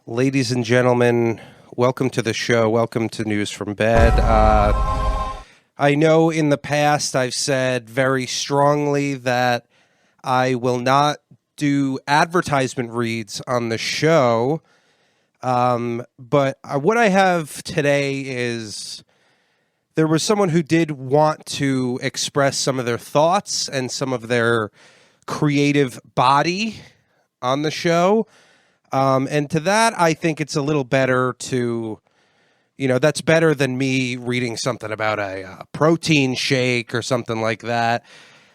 Ladies and gentlemen, welcome to the show. Welcome to News from Bed. I know in the past I've said very strongly that I will not do advertisement reads on the show. But what I have today is there was someone who did want to express some of their thoughts and some of their creative body on the show. And to that, I think it's a little better to, that's better than me reading something about a protein shake or something like that.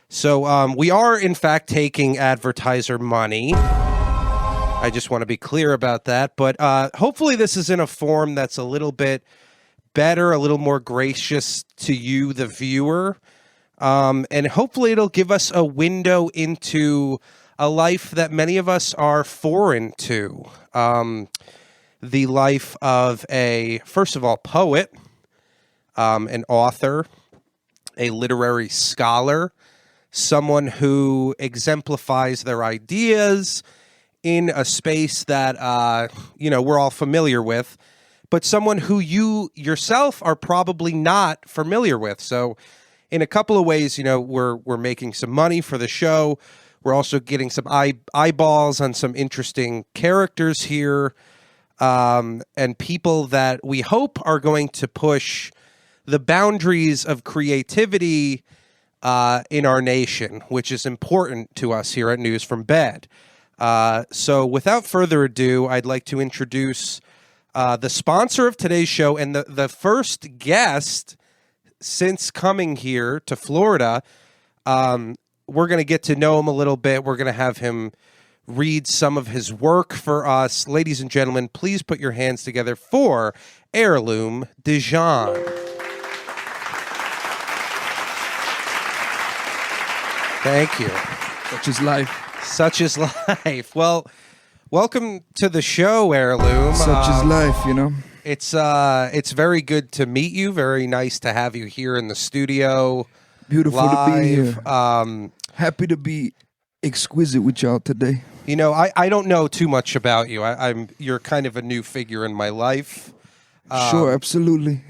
So we are, in fact, taking advertiser money. I just want to be clear about that. But hopefully this is in a form that's a little bit better, a little more gracious to you, the viewer. And hopefully it'll give us a window into a life that many of us are foreign to. The life of first of all, poet, an author, a literary scholar, someone who exemplifies their ideas in a space that, we're all familiar with, but someone who you yourself are probably not familiar with. So in a couple of ways, we're making some money for the show. We're also getting some eyeballs on some interesting characters here, and people that we hope are going to push the boundaries of creativity in our nation, which is important to us here at News from Bed. So without further ado, I'd like to introduce the sponsor of today's show and the first guest since coming here to Florida. We're going to get to know him a little bit. We're going to have him read some of his work for us. Ladies and gentlemen, please put your hands together for Heirloom Dijon. Thank you. Such is life. Such is life. Well, welcome to the show, Heirloom. Such is life, It's very good to meet you. Very nice to have you here in the studio. Beautiful live. to be here. Happy to be exquisite with y'all today. I don't know too much about you. You're kind of a new figure in my life. Sure, absolutely.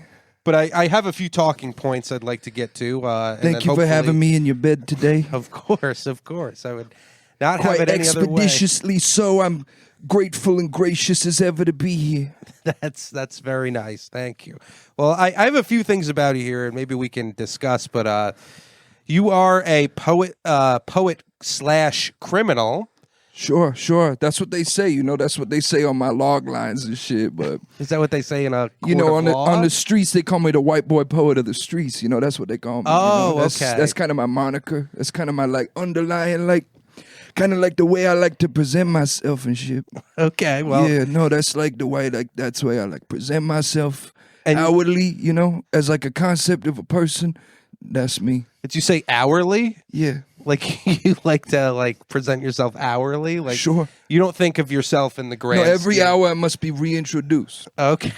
But I have a few talking points I'd like to get to. Thank you for having me in your bed today. Of course. I would not Quite have it any other way. expeditiously so. I'm grateful and gracious as ever to be here. That's very nice. Thank you. Well, I have a few things about you here, and maybe we can discuss. But you are a poet / criminal. Sure. That's what they say. That's what they say on my log lines and shit. But is that what they say in a court of law? on the streets they call me the white boy poet of the streets. That's what they call me. Oh, okay. That's kind of my moniker. That's kind of my underlying kind of the way I like to present myself and shit. Okay, well, yeah, no, that's the way that's the way I present myself and outwardly. As a concept of a person. That's me. Did you say hourly? Yeah. You like to present yourself hourly? Sure. You don't think of yourself in the grand every scheme. hour I must be reintroduced. Okay.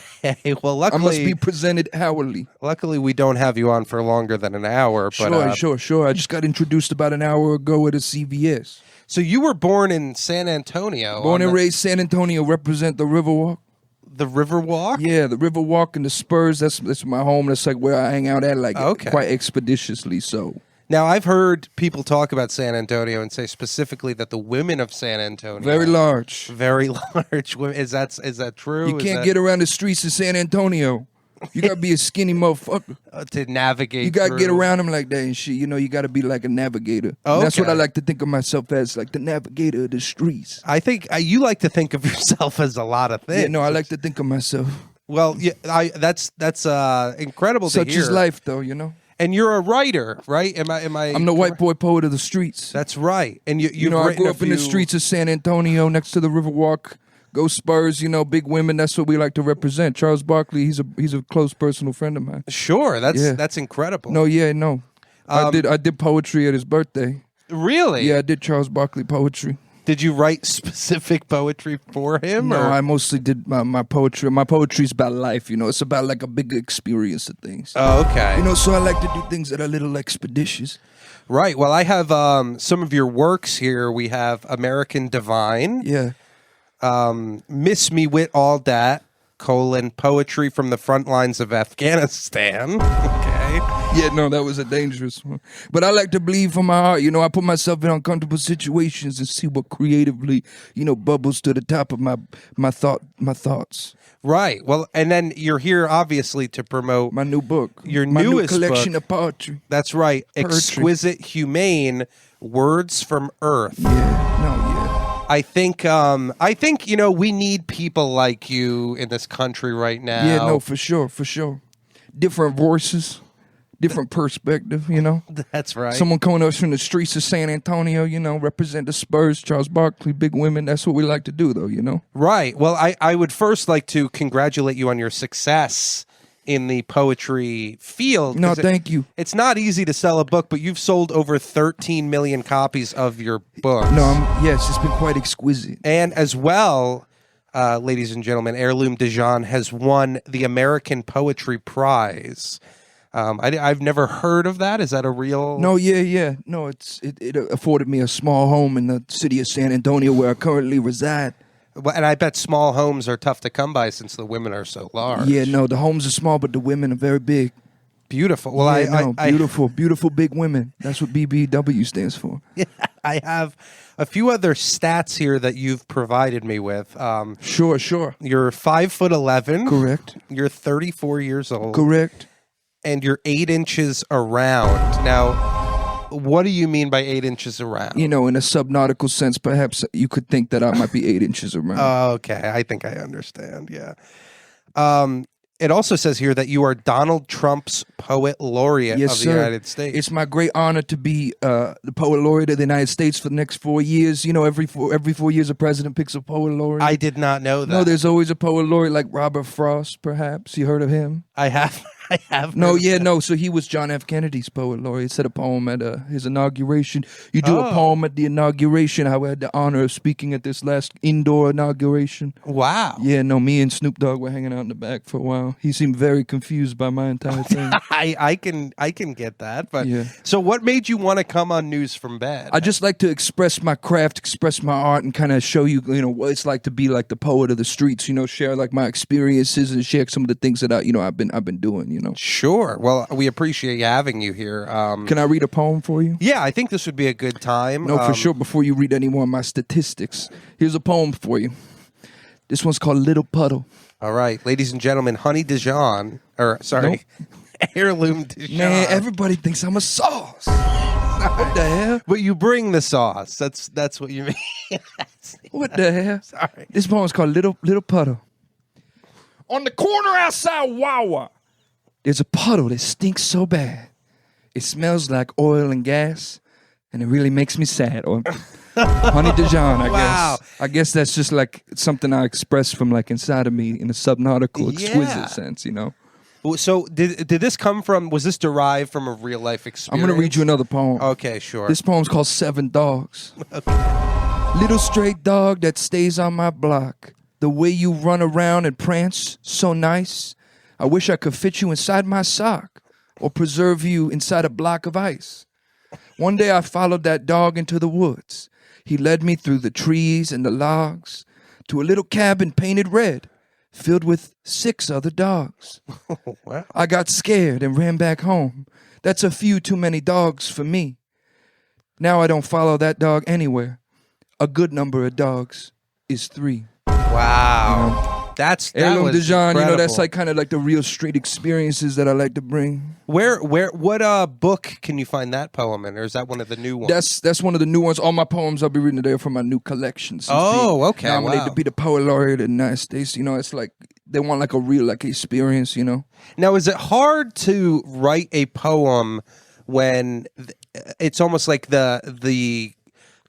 Well, luckily I must be presented hourly. Luckily, we don't have you on for longer than an hour. But, Sure. I just got introduced about an hour ago at a CVS. So you were born in San Antonio. Born and raised San Antonio, represent the Riverwalk. The Riverwalk? Yeah, the Riverwalk and the Spurs. That's my home. That's where I hang out at, quite expeditiously. So now I've heard people talk about San Antonio and say specifically that the women of San Antonio very large. Is that true? You can't get around the streets of San Antonio. You gotta be a skinny motherfucker to navigate. You gotta get around them like that and shit. You gotta be like a navigator. Okay. That's what I like to think of myself as, the navigator of the streets. I think you like to think of yourself as a lot of things. Yeah, no, I like to think of myself. Well, yeah, that's incredible to hear. Such is life, though. And you're a writer, right? Am I? I'm the white boy poet of the streets. That's right. And I grew up in the streets of San Antonio, next to the Riverwalk. Go Spurs, big women. That's what we like to represent. Charles Barkley, he's a close personal friend of mine. Sure, that's incredible. No. I did poetry at his birthday. Really? Yeah, I did Charles Barkley poetry. Did you write specific poetry for him? No, or? I mostly did my poetry. My poetry's about life, It's about a bigger experience of things. Oh, okay. So I like to do things that are a little expeditious. Right. Well, I have some of your works here. We have American Divine. Yeah. Miss Me Wit All Dat, poetry from the front lines of Afghanistan. Okay. Yeah, no, that was a dangerous one. But I like to bleed from my heart. I put myself in uncomfortable situations and see what creatively, bubbles to the top of my thoughts. Right. Well, and then you're here obviously to promote my new book, your my newest new collection book. of poetry. That's right. Poetry. Exquisite, Humane Words from Earth. Yeah. I think we need people like you in this country right now. Yeah, no, for sure. Different voices, different perspective, That's right. Someone coming to us from the streets of San Antonio, represent the Spurs, Charles Barkley, big women. That's what we like to do, though, Right. Well, I would first like to congratulate you on your success in the poetry field. No, thank you. It's not easy to sell a book, but you've sold over 13 million copies of your book. Yes, it's been quite exquisite. And as well, ladies and gentlemen, Heirloom Dijon has won the American Poetry Prize. I've never heard of that. Is that a real? No, yeah. No, it afforded me a small home in the city of San Antonio where I currently reside. And I bet small homes are tough to come by since the women are so large. Yeah, no, the homes are small, but the women are very big. Beautiful. Well, beautiful big women. That's what BBW stands for. Yeah, I have a few other stats here that you've provided me with. Sure. You're 5'11". Correct. You're 34 years old. Correct. And you're 8 inches around. Now, what do you mean by 8 inches around? In a subnautical sense, perhaps you could think that I might be 8 inches around. Oh, okay. I think I understand. Yeah. It also says here that you are Donald Trump's Poet Laureate of the United States. It's my great honor to be the Poet Laureate of the United States for the next 4 years. Every 4 years a president picks a Poet Laureate. I did not know that. No, there's always a Poet Laureate like Robert Frost, perhaps. You heard of him? I have. No. So he was John F. Kennedy's Poet Laureate. He said a poem at his inauguration. You do a poem at the inauguration. I had the honor of speaking at this last indoor inauguration. Wow. Yeah, no, me and Snoop Dogg were hanging out in the back for a while. He seemed very confused by my entire thing. I can get that. But yeah. So what made you want to come on News from Bed? I just like to express my craft, express my art, and kind of show you, what it's like to be like the poet of the streets. Share like my experiences and share some of the things that I've been doing. Sure. Well, we appreciate having you here. Can I read a poem for you? Yeah, I think this would be a good time. No, for sure. Before you read any more of my statistics, here's a poem for you. This one's called Little Puddle. All right, ladies and gentlemen, Heirloom Dijon. Man, everybody thinks I'm a sauce. What the hell? But you bring the sauce. That's what you mean. What the hell? Sorry. This poem's called Little Puddle. On the corner outside Wawa, there's a puddle that stinks so bad. It smells like oil and gas, and it really makes me sad. Or Honey Dijon, I Wow. guess. I guess that's just like something I express from like inside of me in a subnautical, exquisite sense, So did this come from, was this derived from a real life experience? I'm going to read you another poem. Okay, sure. This poem's called 7 Dogs. Okay. Little stray dog that stays on my block. The way you run around and prance, so nice. I wish I could fit you inside my sock or preserve you inside a block of ice. One day I followed that dog into the woods. He led me through the trees and the logs to a little cabin painted red, filled with 6 other dogs. Wow. I got scared and ran back home. That's a few too many dogs for me. Now I don't follow that dog anywhere. A good number of dogs is 3. Wow. That Heirloom was Dijon, incredible. that's like kind of like the real street experiences that I like to bring. What book can you find that poem in, or is that one of the new ones? That's one of the new ones. All my poems I'll be reading today are from my new collection. Okay. Nominated Wow. to be the Poet Laureate of the United States. It's like they want like a real like experience. Now, is it hard to write a poem when it's almost like the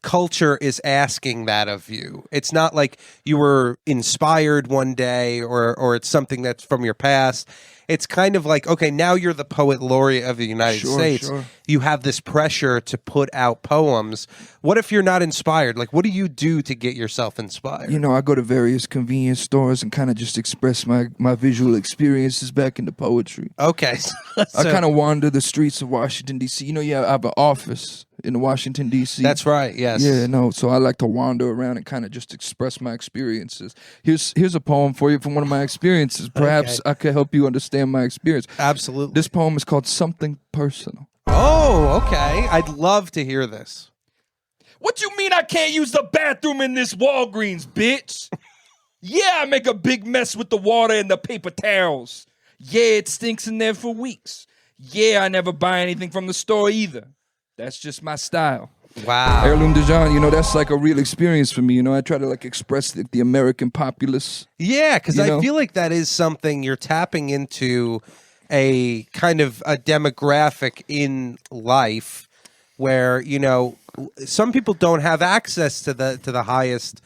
culture is asking that of you? It's not like you were inspired one day or it's something that's from your past. It's kind of like, okay, now you're the Poet Laureate of the United States. Sure. You have this pressure to put out poems. What if you're not inspired? Like, what do you do to get yourself inspired? I go to various convenience stores and kind of just express my visual experiences back into poetry. Okay. I kind of wander the streets of Washington, D.C. I have an office in Washington, D.C.? That's right, yes. Yeah, no. So I like to wander around and kind of just express my experiences. Here's a poem for you from one of my experiences. Perhaps I could help you understand my experience. Absolutely. This poem is called Something Personal. Oh, okay. I'd love to hear this. What you mean I can't use the bathroom in this Walgreens, bitch? Yeah, I make a big mess with the water and the paper towels. Yeah, it stinks in there for weeks. Yeah, I never buy anything from the store either. That's just my style. Wow. Heirloom Dijon, that's like a real experience for me. I try to like express the American populace. Yeah, because I feel like that is something you're tapping into, a kind of a demographic in life where, some people don't have access to the highest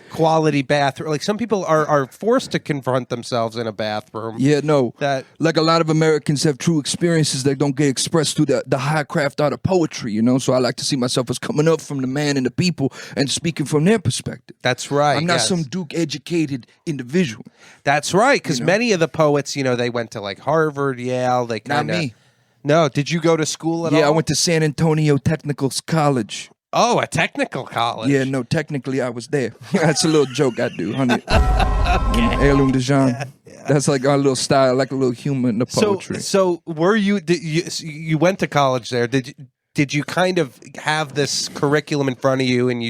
quality bathroom. Like some people are forced to confront themselves in a bathroom. Yeah, no. That like a lot of Americans have true experiences that don't get expressed through the high craft art of poetry, So I like to see myself as coming up from the man and the people and speaking from their perspective. That's right. I'm not some Duke-educated individual. That's right, because many of the poets, they went to like Harvard, Yale. They kind of. Not me. No, did you go to school at all? Yeah, I went to San Antonio Technical College. Oh, a technical college. Yeah, no, technically I was there. That's a little joke I do, honey. Heirloom Dejon. Yeah. That's like our little style, like a little humor in the poetry. So were you? You went to college there? Did you kind of have this curriculum in front of you, and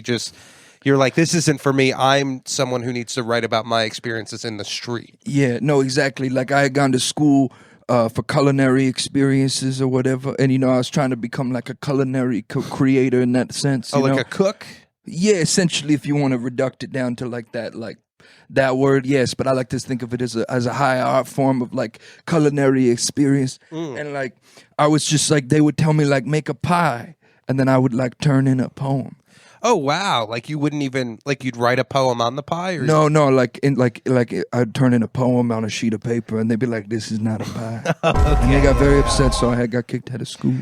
you're like, this isn't for me. I'm someone who needs to write about my experiences in the street. Yeah, no, exactly. Like I had gone to school for culinary experiences or whatever. And, I was trying to become like a culinary creator in that sense. Like a cook? Yeah, essentially, if you want to reduct it down to like that word, yes. But I like to think of it as a high art form of like culinary experience. And like, I was just like, they would tell me like, make a pie. And then I would like turn in a poem. Oh wow! Like you wouldn't even you'd write a poem on the pie, or no, like I'd turn in a poem on a sheet of paper, and they'd be like, "This is not a pie," and they got very upset, so I got kicked out of school.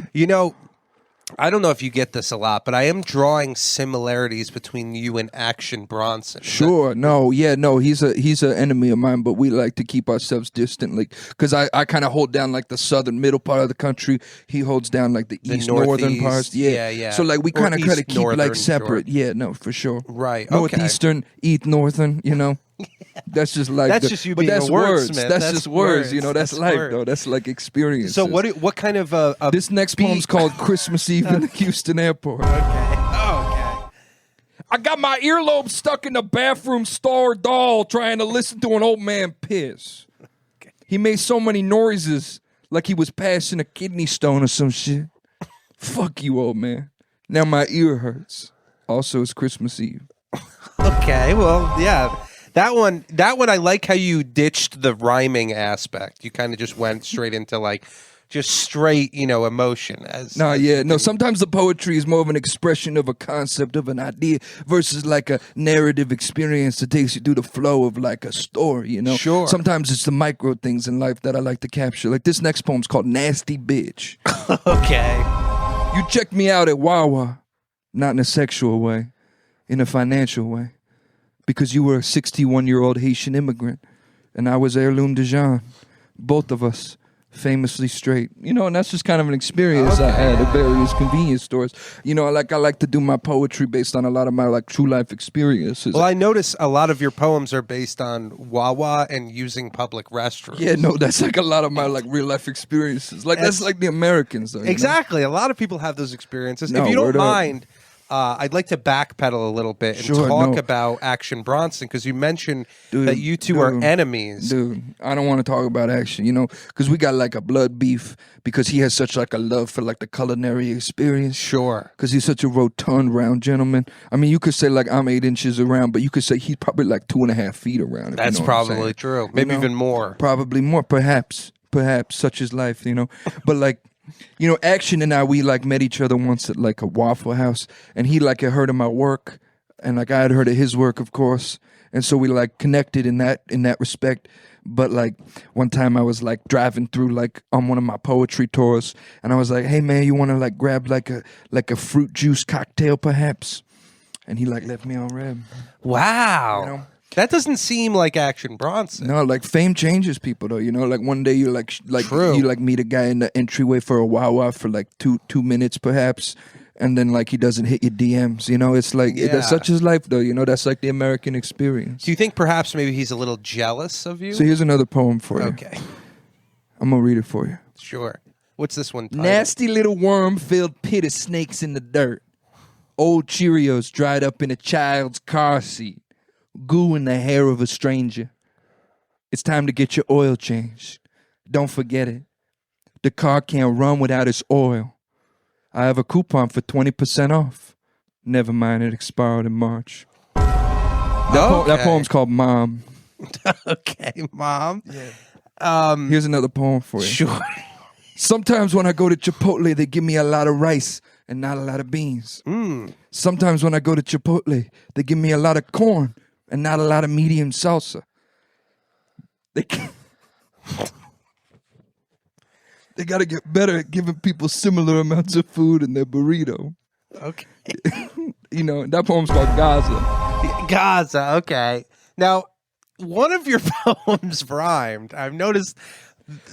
I don't know if you get this a lot, but I am drawing similarities between you and Action Bronson. Sure, he's an enemy of mine, but we like to keep ourselves distant, like because I kind of hold down like the southern middle part of the country. He holds down like the east northern parts. Yeah. So like we kind of keep like separate. Sure. Yeah, no, for sure. Right. Northeastern, east northern. That's just like that's just you being a words. wordsmith. That's just words. That's life words. though. That's like experience. So what kind of this next poem's called Christmas Eve in the Houston airport. Okay. Oh, okay. I got my earlobe stuck in the bathroom stall trying to listen to an old man piss. Okay. He made so many noises like he was passing a kidney stone or some shit. Fuck you, old man. Now my ear hurts. Also, it's Christmas Eve. Okay. Well, yeah. That one, I like how you ditched the rhyming aspect. You kind of just went straight into like, just straight, emotion. Sometimes the poetry is more of an expression of a concept, of an idea, versus like a narrative experience that takes you through the flow of like a story, Sure. Sometimes it's the micro things in life that I like to capture. Like this next poem's called Nasty Bitch. Okay. You checked me out at Wawa, not in a sexual way, in a financial way. Because you were a 61-year-old Haitian immigrant, and I was Heirloom Dijon. Both of us famously straight. And that's just kind of an experience I had at various convenience stores. I like to do my poetry based on a lot of my like true life experiences. Well, I notice a lot of your poems are based on Wawa and using public restrooms. Yeah, no, that's like a lot of my like real life experiences. Like that's like the Americans though. Exactly. A lot of people have those experiences. If you don't mind, I'd like to backpedal a little bit and talk about Action Bronson, because you mentioned that you two are enemies. Dude, I don't want to talk about Action, because we got like a blood beef because he has such like a love for like the culinary experience. Sure. Because he's such a rotund, round gentleman. I mean, you could say like I'm 8 inches around, but you could say he's probably like 2.5 feet around. That's probably true. Maybe even more. Probably more, perhaps, such is life, But like, Action and I, we like met each other once at like a Waffle House, and he like had heard of my work, and like I had heard of his work, of course, and so we like connected in that respect. But like one time I was like driving through like on one of my poetry tours, and I was like, "Hey man, you want to like grab like a fruit juice cocktail perhaps?" And he like left me on red. Wow. That doesn't seem like Action Bronson. No, like fame changes people though. Like one day you like True. You like meet a guy in the entryway for a Wawa for like two minutes perhaps, and then like he doesn't hit your DMs. You know, it's like that's such his life, though. You know, that's like the American experience. Do you think perhaps maybe he's a little jealous of you? So here's another poem for you. Okay, I'm gonna read it for you. sure. What's this one titled? Nasty little worm-filled pit of snakes in the dirt. Old Cheerios dried up in a child's car seat. Goo in the hair of a stranger. It's time to get your oil changed. Don't forget it. The car can't run without its oil. I have a coupon for 20% off. Never mind, it expired in March. That poem's called Mom. Okay, Mom. Here's another poem for you. Sure. Sometimes when I go to Chipotle, they give me a lot of rice and not a lot of beans. Sometimes when I go to Chipotle, they give me a lot of corn and not a lot of medium salsa. They got to get better at giving people similar amounts of food in their burrito. Okay. You know, that poem's called Gaza. Gaza, okay. Now, one of your poems rhymed. I've noticed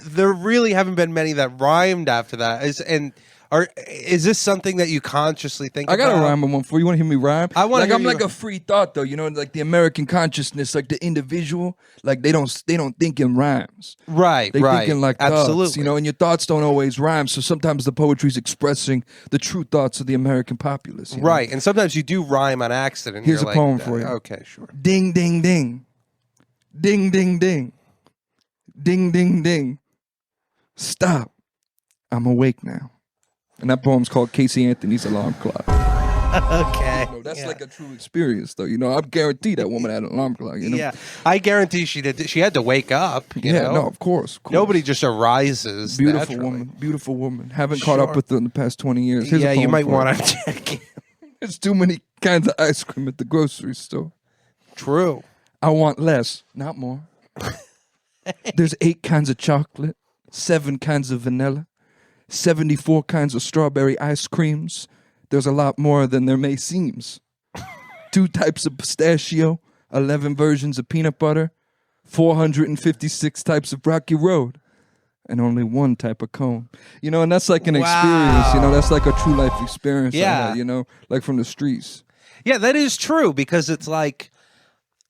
there really haven't been many that rhymed after that. Is this something that you consciously think about? I got a rhyme on one for you. You want to hear me rhyme? I want to I'm like a free thought, though. You know, like the American consciousness, like the individual, like they don't think in rhymes. Right, They right. think in like absolutely. thoughts, you know, and your thoughts don't always rhyme. So sometimes the poetry's expressing the true thoughts of the American populace. You know? Right, and sometimes you do rhyme on accident. Here's You're a poem for you. Okay, sure. Ding, ding, ding. Ding, ding, ding. Ding, ding, ding. Stop. I'm awake now. And that poem's called Casey Anthony's Alarm Clock. Okay. You know, that's like a true experience, though. You know, I guarantee that woman had an alarm clock. You know? Yeah, I guarantee she did. She had to wake up. You know? No, of course. Nobody just arises. Beautiful naturally. woman. Beautiful woman. Haven't caught up with her in the past 20 years. Here's a Yeah, you poem might for want her. to check in. There's too many kinds of ice cream at the grocery store. True. I want less, not more. There's 8 kinds of chocolate, 7 kinds of vanilla, 74 kinds of strawberry ice creams. There's a lot more than there may seems. 2 types of pistachio, 11 versions of peanut butter, 456 types of Rocky Road, and only 1 type of cone. You know, and that's like an experience, you know, that's like a true life experience. Yeah. You know, like from the streets. Yeah, that is true because it's like,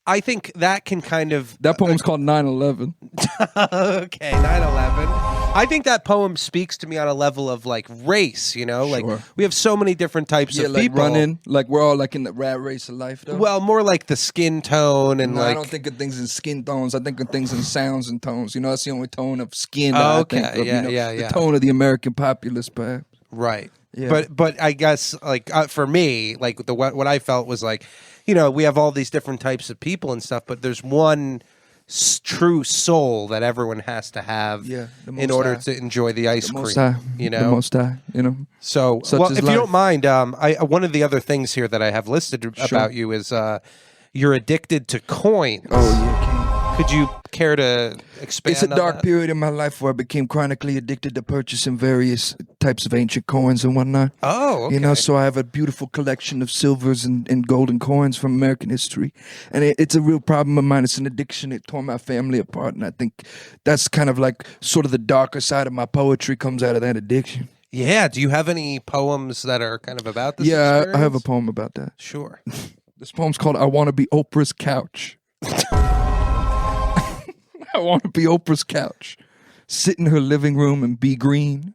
I think that can kind of... That poem's called 9/11. Okay, 9/11. I think that poem speaks to me on a level of like race, you know? Like Sure. we have so many different types of like people. running, like we're all like in the rat race of life, though. Well, more like the skin tone and No, like... I don't think of things in skin tones. I think of things in sounds and tones. You know, that's the only tone of skin that I think of. yeah, you know? yeah. The tone of the American populace, perhaps. Right. Yeah. But I guess like for me, like what I felt was like, you know, we have all these different types of people and stuff, but there's one true soul that everyone has to have in order to enjoy the ice cream. You know, the most high, you know. So, well, if you don't mind, one of the other things here that I have listed about you is you're addicted to coins. Oh yeah, King. Could you care to expand? It's a dark that? period in my life where I became chronically addicted to purchasing various types of ancient coins and whatnot. Oh, okay. You know, so I have a beautiful collection of silvers and golden coins from American history. And it's a real problem of mine. It's an addiction. It tore my family apart. And I think that's kind of like sort of the darker side of my poetry comes out of that addiction. Yeah. Do you have any poems that are kind of about this? Yeah, experience? I have a poem about that. Sure. This poem's called I Want to Be Oprah's Couch. I want to be Oprah's couch. Sit in her living room and be green.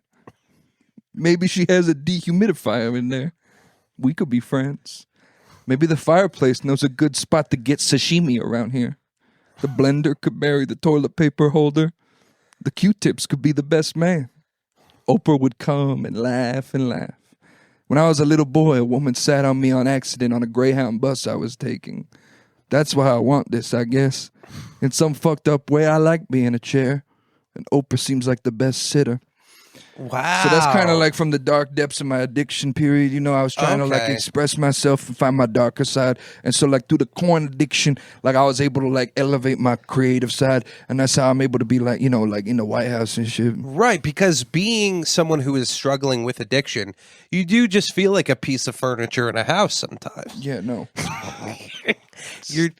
Maybe she has a dehumidifier in there. We could be friends. Maybe the fireplace knows a good spot to get sashimi around here. The blender could marry the toilet paper holder. The Q-tips could be the best man. Oprah would come and laugh and laugh. When I was a little boy, a woman sat on me on accident on a Greyhound bus I was taking. That's why I want this, I guess. In some fucked up way, I like being in a chair. And Oprah seems like the best sitter. Wow. So that's kind of like from the dark depths of my addiction period. You know, I was trying to like express myself and find my darker side. And so like through the coin addiction, like I was able to like elevate my creative side. And that's how I'm able to be like, you know, like in the White House and shit. Right, because being someone who is struggling with addiction, you do just feel like a piece of furniture in a house sometimes. Yeah, no.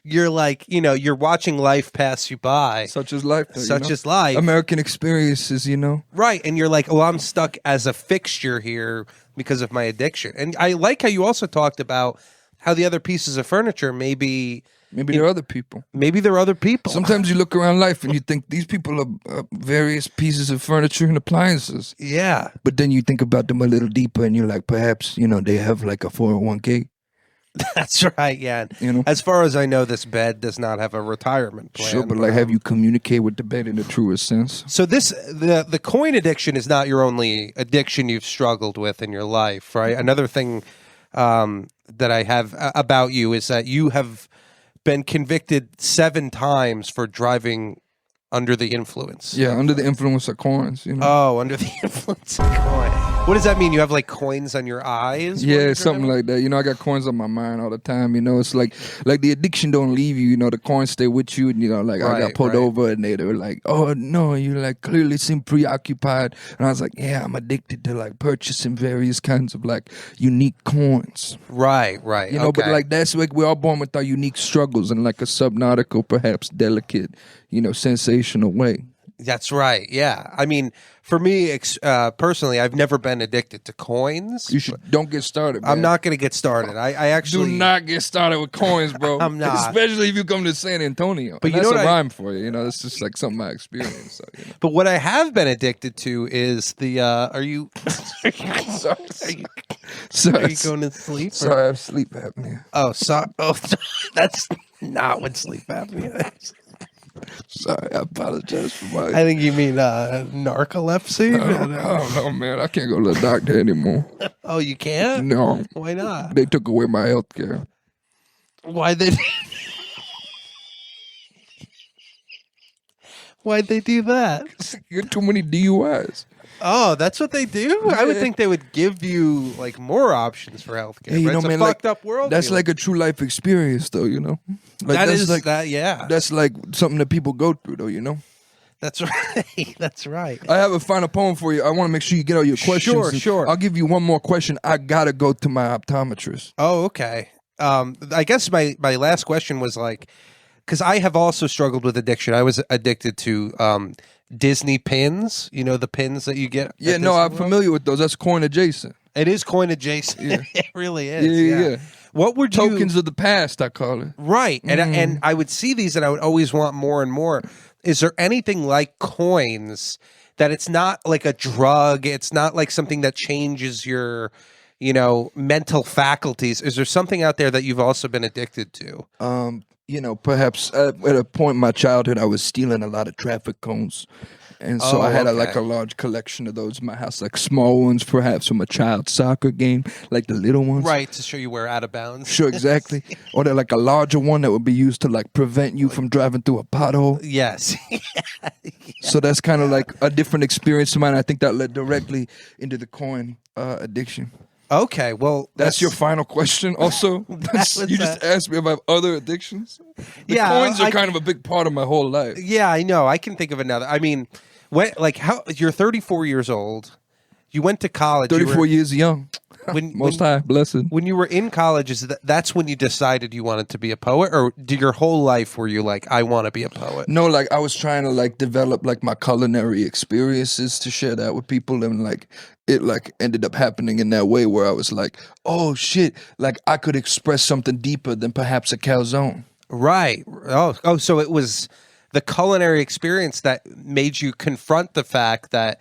You're like, you know, you're watching life pass you by. Such is life. Though, Such is life. American experiences, you know. Right, and you're like, oh, I'm stuck as a fixture here because of my addiction. And I like how you also talked about how the other pieces of furniture maybe they're other people. Maybe they're other people. Sometimes you look around life and you think these people are various pieces of furniture and appliances. Yeah. But then you think about them a little deeper and you're like, perhaps, they have like a 401k. That's right, yeah. As far as I know, this bed does not have a retirement plan. Sure, but like, have you communicated with the bed in the truest sense? So the coin addiction is not your only addiction you've struggled with in your life, right? Another thing that I have about you is that you have been convicted 7 times for driving under the influence. Yeah, under the influence of coins. Oh, under the influence of coin. What does that mean? You have like coins on your eyes? Yeah, something like that. I got coins on my mind all the time. It's like the addiction don't leave you. The coins stay with you. And, I got pulled over and they were like, "Oh no, you like clearly seem preoccupied." And I was like, "Yeah, I'm addicted to like purchasing various kinds of like unique coins." Right. Okay. But like that's like we're all born with our unique struggles in like a subnautical, perhaps delicate, sensational way. That's right. Yeah. I mean, for me personally, I've never been addicted to coins. You don't get started, man. I'm not going to get started. I actually do not get started with coins, bro. I'm not, especially if you come to San Antonio. But that's a rhyme for you. It's just like something I experienced. So, But what I have been addicted to is the. Are you? Sorry. Are you going to sleep? Sorry, I have sleep apnea. Oh, sorry. Oh, that's not what sleep apnea is. Sorry, I apologize for my... I think you mean narcolepsy? I don't know, man. I can't go to the doctor anymore. Oh, you can't? No. Why not? They took away my health care. Why'd they do that? You get too many DUIs. Oh, that's what they do? Yeah. I would think they would give you like more options for healthcare. Yeah, it's a fucked up world. That's like a true life experience, though. Like, that that's is like that. Yeah, that's like something that people go through, though. That's right. That's right. I have a final poem for you. I want to make sure you get all your questions. Sure. I'll give you one more question. I gotta go to my optometrist. Oh, okay. I guess my last question was like, because I have also struggled with addiction. I was addicted to Disney pins. The pins that you get. Yeah, no, I'm familiar with those. That's coin adjacent. It is coin adjacent. Yeah. It really is. Yeah. What were tokens of the past? I call it. Right, and I would see these, and I would always want more and more. Is there anything like coins that it's not like a drug? It's not like something that changes your, mental faculties. Is there something out there that you've also been addicted to? Perhaps at a point in my childhood, I was stealing a lot of traffic cones. And so I had a large collection of those in my house, like small ones, perhaps from a child's soccer game, like the little ones. Right, to show you where out of bounds. Sure, exactly. Or they're like a larger one that would be used to like prevent you from driving through a pothole. Yes. So that's kind of like a different experience of mine. I think that led directly into the coin addiction. Okay, well, that's your final question. Also, you just asked me if I have other addictions. The coins are kind of a big part of my whole life. Yeah, I know. I can think of another. I mean, you're 34 years old. You went to college. 34 years young. Most High, blessed. When you were in college, that's when you decided you wanted to be a poet, or did your whole life were you like, I want to be a poet? No, like I was trying to like develop like my culinary experiences to share that with people, and like it like ended up happening in that way where I was like, oh shit, like I could express something deeper than perhaps a calzone. Right. Oh, so it was the culinary experience that made you confront the fact that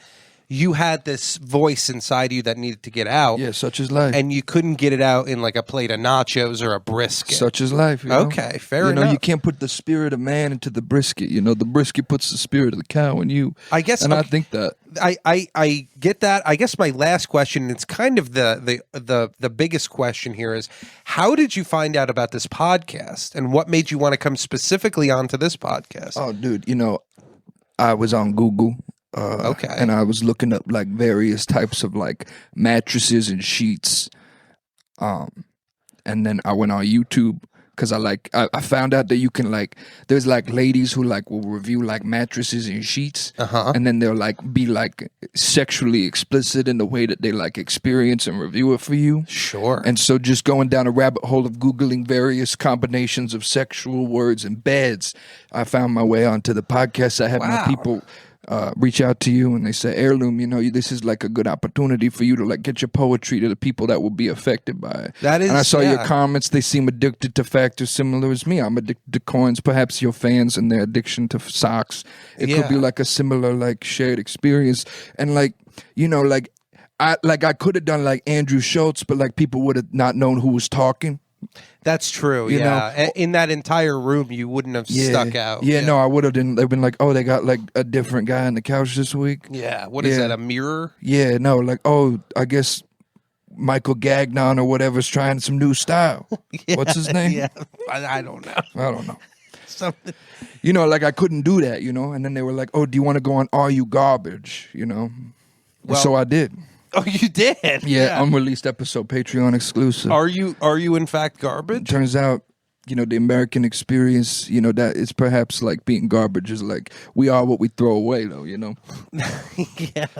you had this voice inside you that needed to get out. Yeah, such is life. And you couldn't get it out in like a plate of nachos or a brisket. Such is life. Okay, fair enough. You can't put the spirit of man into the brisket. The brisket puts the spirit of the cow in you. I guess, and I think that I get that. I guess my last question, it's kind of the biggest question here, is how did you find out about this podcast, and what made you want to come specifically onto this podcast? Oh, dude, I was on Google. And I was looking up like various types of like mattresses and sheets. And then I went on YouTube because I found out that you can like, there's like ladies who like will review like mattresses and sheets. And then they'll like be like sexually explicit in the way that they like experience and review it for you. Sure. And so just going down a rabbit hole of Googling various combinations of sexual words and beds, I found my way onto the podcast. I had my people reach out to you and they say, Heirloom, this is like a good opportunity for you to like get your poetry to the people that will be affected by it. That is, and I saw your comments. They seem addicted to factors similar as me. I'm addicted to coins. Perhaps your fans and their addiction to socks. It could be like a similar like shared experience. And like, I could have done like Andrew Schultz, but like people would have not known who was talking. That's true. You know? In that entire room, you wouldn't have stuck out. Yeah, no, I would have. They've been like, oh, they got like a different guy on the couch this week. Yeah, what is that? A mirror? Yeah, no, like, oh, I guess Michael Gagnon or whatever's trying some new style. What's his name? Yeah, I don't know. I don't know. Something. Like I couldn't do that, and then they were like, oh, do you want to go on Are You Garbage? Well, so I did. Oh, you did? Yeah, unreleased episode, Patreon exclusive. Are you in fact garbage? Turns out, the American experience, that it's perhaps like being garbage is like we are what we throw away, though, Yeah.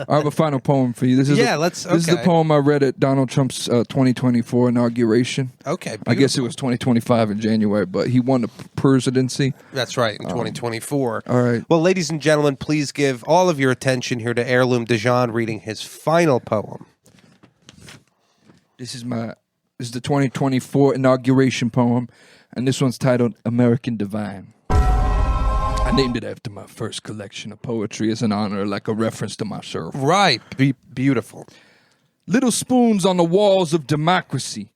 I have a final poem for you. This is This is the poem I read at Donald Trump's 2024 inauguration. Okay, beautiful. I guess it was 2025 in January, but he won the presidency. That's right, in 2024. All right. Well, ladies and gentlemen, please give all of your attention here to Heirloom Dijon reading his final poem. This is the 2024 inauguration poem, and this one's titled American Divine. I named it after my first collection of poetry as an honor, like a reference to myself. Right. Beautiful. Little spoons on the walls of democracy.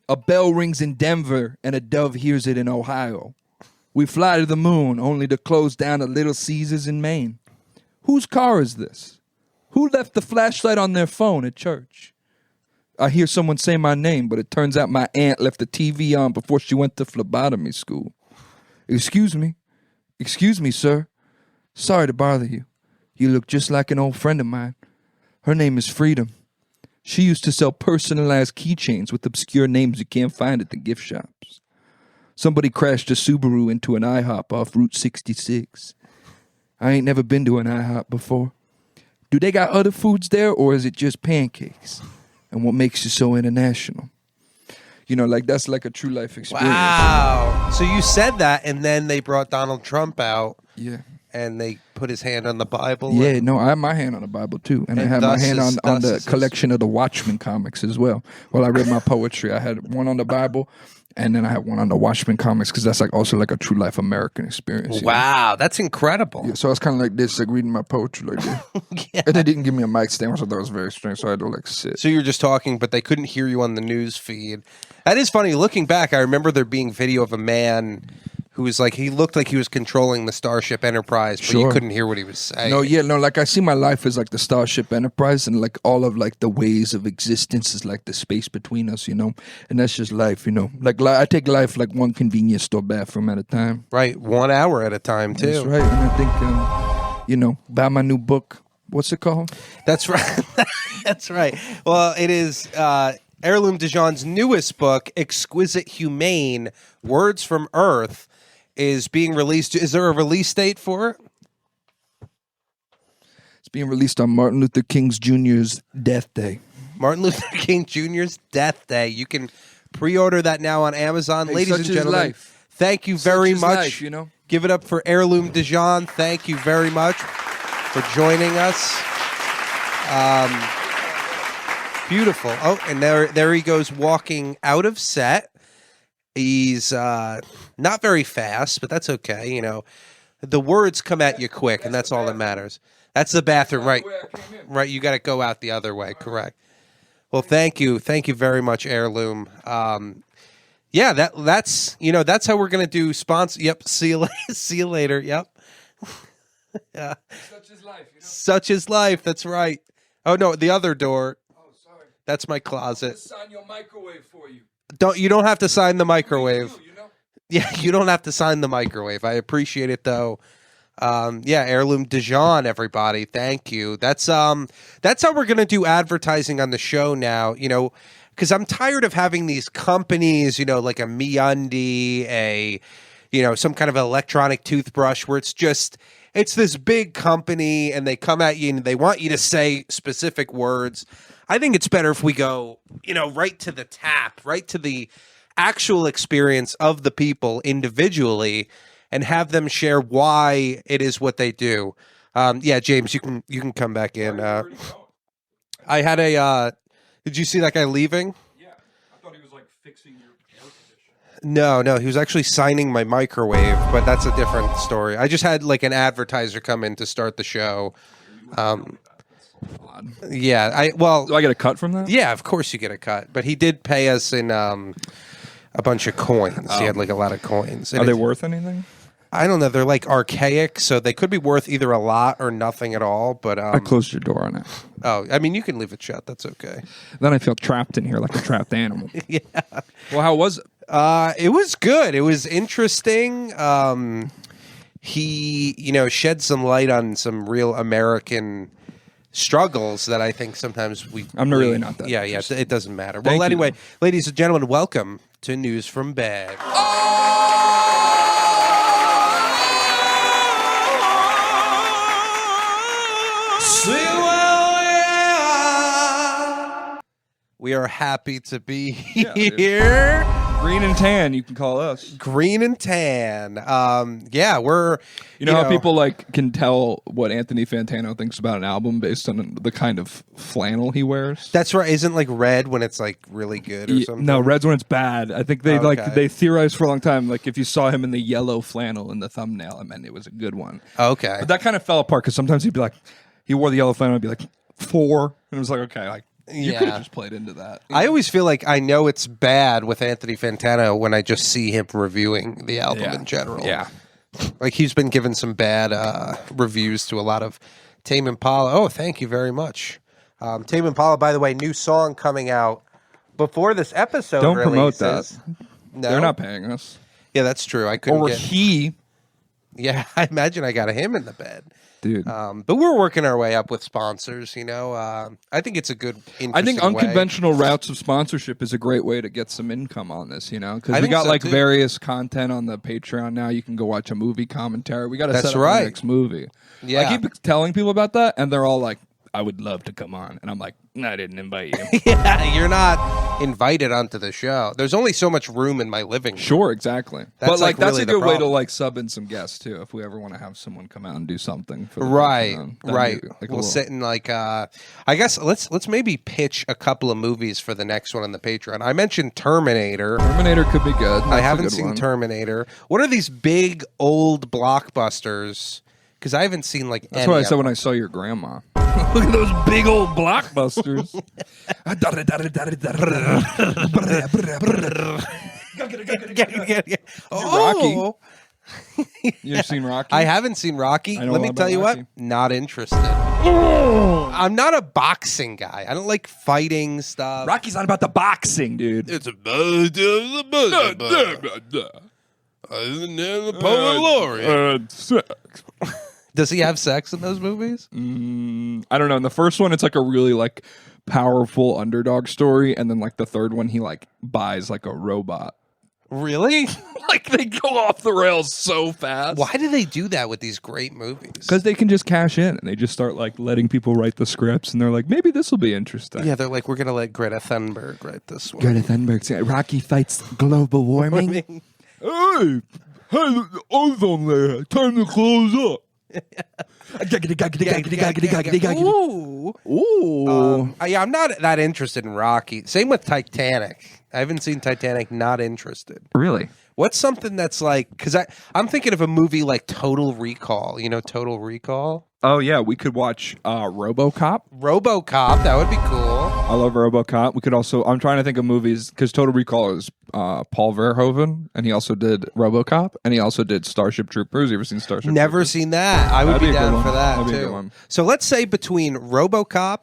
A bell rings in Denver, and a dove hears it in Ohio. We fly to the moon, only to close down a Little Caesars in Maine. Whose car is this? Who left the flashlight on their phone at church? I hear someone say my name, but it turns out my aunt left the TV on before she went to phlebotomy school. Excuse me, sir. Sorry to bother you. You look just like an old friend of mine. Her name is Freedom. She used to sell personalized keychains with obscure names you can't find at the gift shops. Somebody crashed a Subaru into an IHOP off Route 66. I ain't never been to an IHOP before. Do they got other foods there, or is it just pancakes? And what makes you so international? Like that's like a true life experience. Wow. So you said that, and then they brought Donald Trump out. Yeah. And they put his hand on the Bible. Yeah, no, I have my hand on the Bible too. And I have my hand on the collection of the Watchmen comics as well. While I read my poetry, I had one on the Bible, and then I had one on the Watchmen comics, because that's like also like a true life American experience. Wow, that's incredible. Yeah, so I was kind of like this, like reading my poetry like that. Yeah. And they didn't give me a mic stand, so that was very strange. So I had to like sit. So you were just talking, but they couldn't hear you on the news feed. That is funny. Looking back, I remember there being video of a man who was like, he looked like he was controlling the Starship Enterprise, but you couldn't hear what he was saying. No, like I see my life as like the Starship Enterprise, and like all of like the ways of existence is like the space between us, and that's just life, Like I take life like one convenience store bathroom at a time. Right, 1 hour at a time too. That's right, and I think, buy my new book. What's it called? That's right. That's right. Well, it is Heirloom Dijon's newest book, Exquisite Humane, Words from Earth, is being released. Is there a release date for it? It's being released on Martin Luther King Jr.'s death day. Martin Luther King Jr.'s death day. You can pre-order that now on Amazon. Ladies and gentlemen, thank you very much. Life, Give it up for Heirloom Dijon. Thank you very much for joining us. Beautiful. Oh, and there he goes walking out of set. He's not very fast, but that's okay. The words come at you quick, and that's all that matters. That's the bathroom, right? Right. You got to go out the other way. Correct. Well, thank you very much, Heirloom. Yeah, that's that's how we're gonna do sponsor. Yep. See you later. Yep. Yeah. Such is life. Such is life. That's right. Oh no, the other door. Oh, sorry. That's my closet. I'll sign your microwave for you. You don't have to sign the microwave. You know? Yeah, you don't have to sign the microwave. I appreciate it though. Yeah, Heirloom Dijon, everybody. Thank you. That's how we're gonna do advertising on the show now. Because I'm tired of having these companies, like a MeUndies, some kind of electronic toothbrush where it's this big company and they come at you and they want you to say specific words. I think it's better if we go, right to the tap, right to the actual experience of the people individually and have them share why it is what they do. Yeah, James, you can come back in. I had a. Did you see that guy leaving? Yeah, I thought he was like fixing your air conditioner. No, he was actually signing my microwave, but that's a different story. I just had like an advertiser come in to start the show. Yeah, Do I get a cut from that? Yeah, of course you get a cut, but he did pay us in a bunch of coins. He had like a lot of coins. Are they worth anything? I don't know. They're like archaic, so they could be worth either a lot or nothing at all. But I closed your door on it. Oh, I mean, you can leave it shut. That's okay. Then I feel trapped in here like a trapped animal. Yeah. Well, how was it? It was good. It was interesting. He, shed some light on some real American struggles that I think sometimes I'm really not that. Yeah, it doesn't matter. Thank Well, anyway, you. ladies and gentlemen, welcome to News from Bed. We are happy to be here. Green and tan, you can call us. Green and tan. We're You know how people can tell what Anthony Fantano thinks about an album based on the kind of flannel he wears? That's right. Isn't like red when it's like really good or something? No, red's when it's bad. I think they Okay. they theorized for a long time. Like if you saw him in the yellow flannel in the thumbnail, it meant it was a good one. Okay. But that kind of fell apart because sometimes he'd be like, he wore the yellow flannel, and be like 4, and it was like, okay, like you could have just played into that. I always feel like I know it's bad with Anthony Fantano when I just see him reviewing the album in general. Yeah. Like he's been given some bad reviews to a lot of Tame Impala. Oh, thank you very much. Tame Impala, by the way, new song coming out before this episode. Don't promote releases. that. No? They're not paying us. Yeah, that's true. I couldn't Or get... he. Yeah, I imagine I got him in the bed. Dude. But we're working our way up with sponsors, I think it's a good, interesting I think way. unconventional routes of sponsorship is a great way to get some income on this, because I we think got so, like too. various content on the Patreon now. You can go watch a movie commentary. We got to That's set up right. the next movie. Yeah. I keep telling people about that, and they're all like, I would love to come on. And I'm like, no, I didn't invite you. Yeah, you're not invited onto the show. There's only so much room in my living room. Sure, exactly. That's, but like, that's really a the good way to problem. like sub in some guests too. If we ever want to have someone come out and do something for the Right, Patreon, that'd right. be, like, a We'll little- sit in I guess let's maybe pitch a couple of movies for the next one on the Patreon. I mentioned Terminator. Terminator could be good. I That's a haven't good seen one. Terminator. What are these big old blockbusters? Because I haven't seen like That's any what I of said them. when I saw your grandma. Look at those big old blockbusters. Oh, You ever seen Rocky? I haven't seen Rocky. I know Let a me lot tell about you Rocky. what, not interested. I'm not a boxing guy. I don't like fighting stuff. Rocky's not about the boxing, dude. It's a poet laureate. Does he have sex in those movies? I don't know. In the first one, it's like a really like powerful underdog story, and then like the third one, he like buys like a robot. Really? Like they go off the rails so fast. Why do they do that with these great movies? Because they can just cash in, and they just start like letting people write the scripts, and they're like, maybe this will be interesting. Yeah, they're like, we're gonna let Greta Thunberg write this one. Greta Thunberg saying Rocky fights global warming. Hey, the ozone layer, time to close up. Ooh. Yeah, I'm not that interested in Rocky. Same with Titanic. I haven't seen Titanic. Not interested. Really? What's something that's like? Because I'm thinking of a movie like Total Recall. You know, Total Recall. Oh yeah, we could watch RoboCop. RoboCop. That would be cool. I love RoboCop. We could also. I'm trying to think of movies because Total Recall is Paul Verhoeven, and he also did RoboCop, and he also did Starship Troopers. You ever seen Starship? Never Troopers? seen that. I would That'd be be a good down one. for that That'd be a too. good one. So let's say between RoboCop,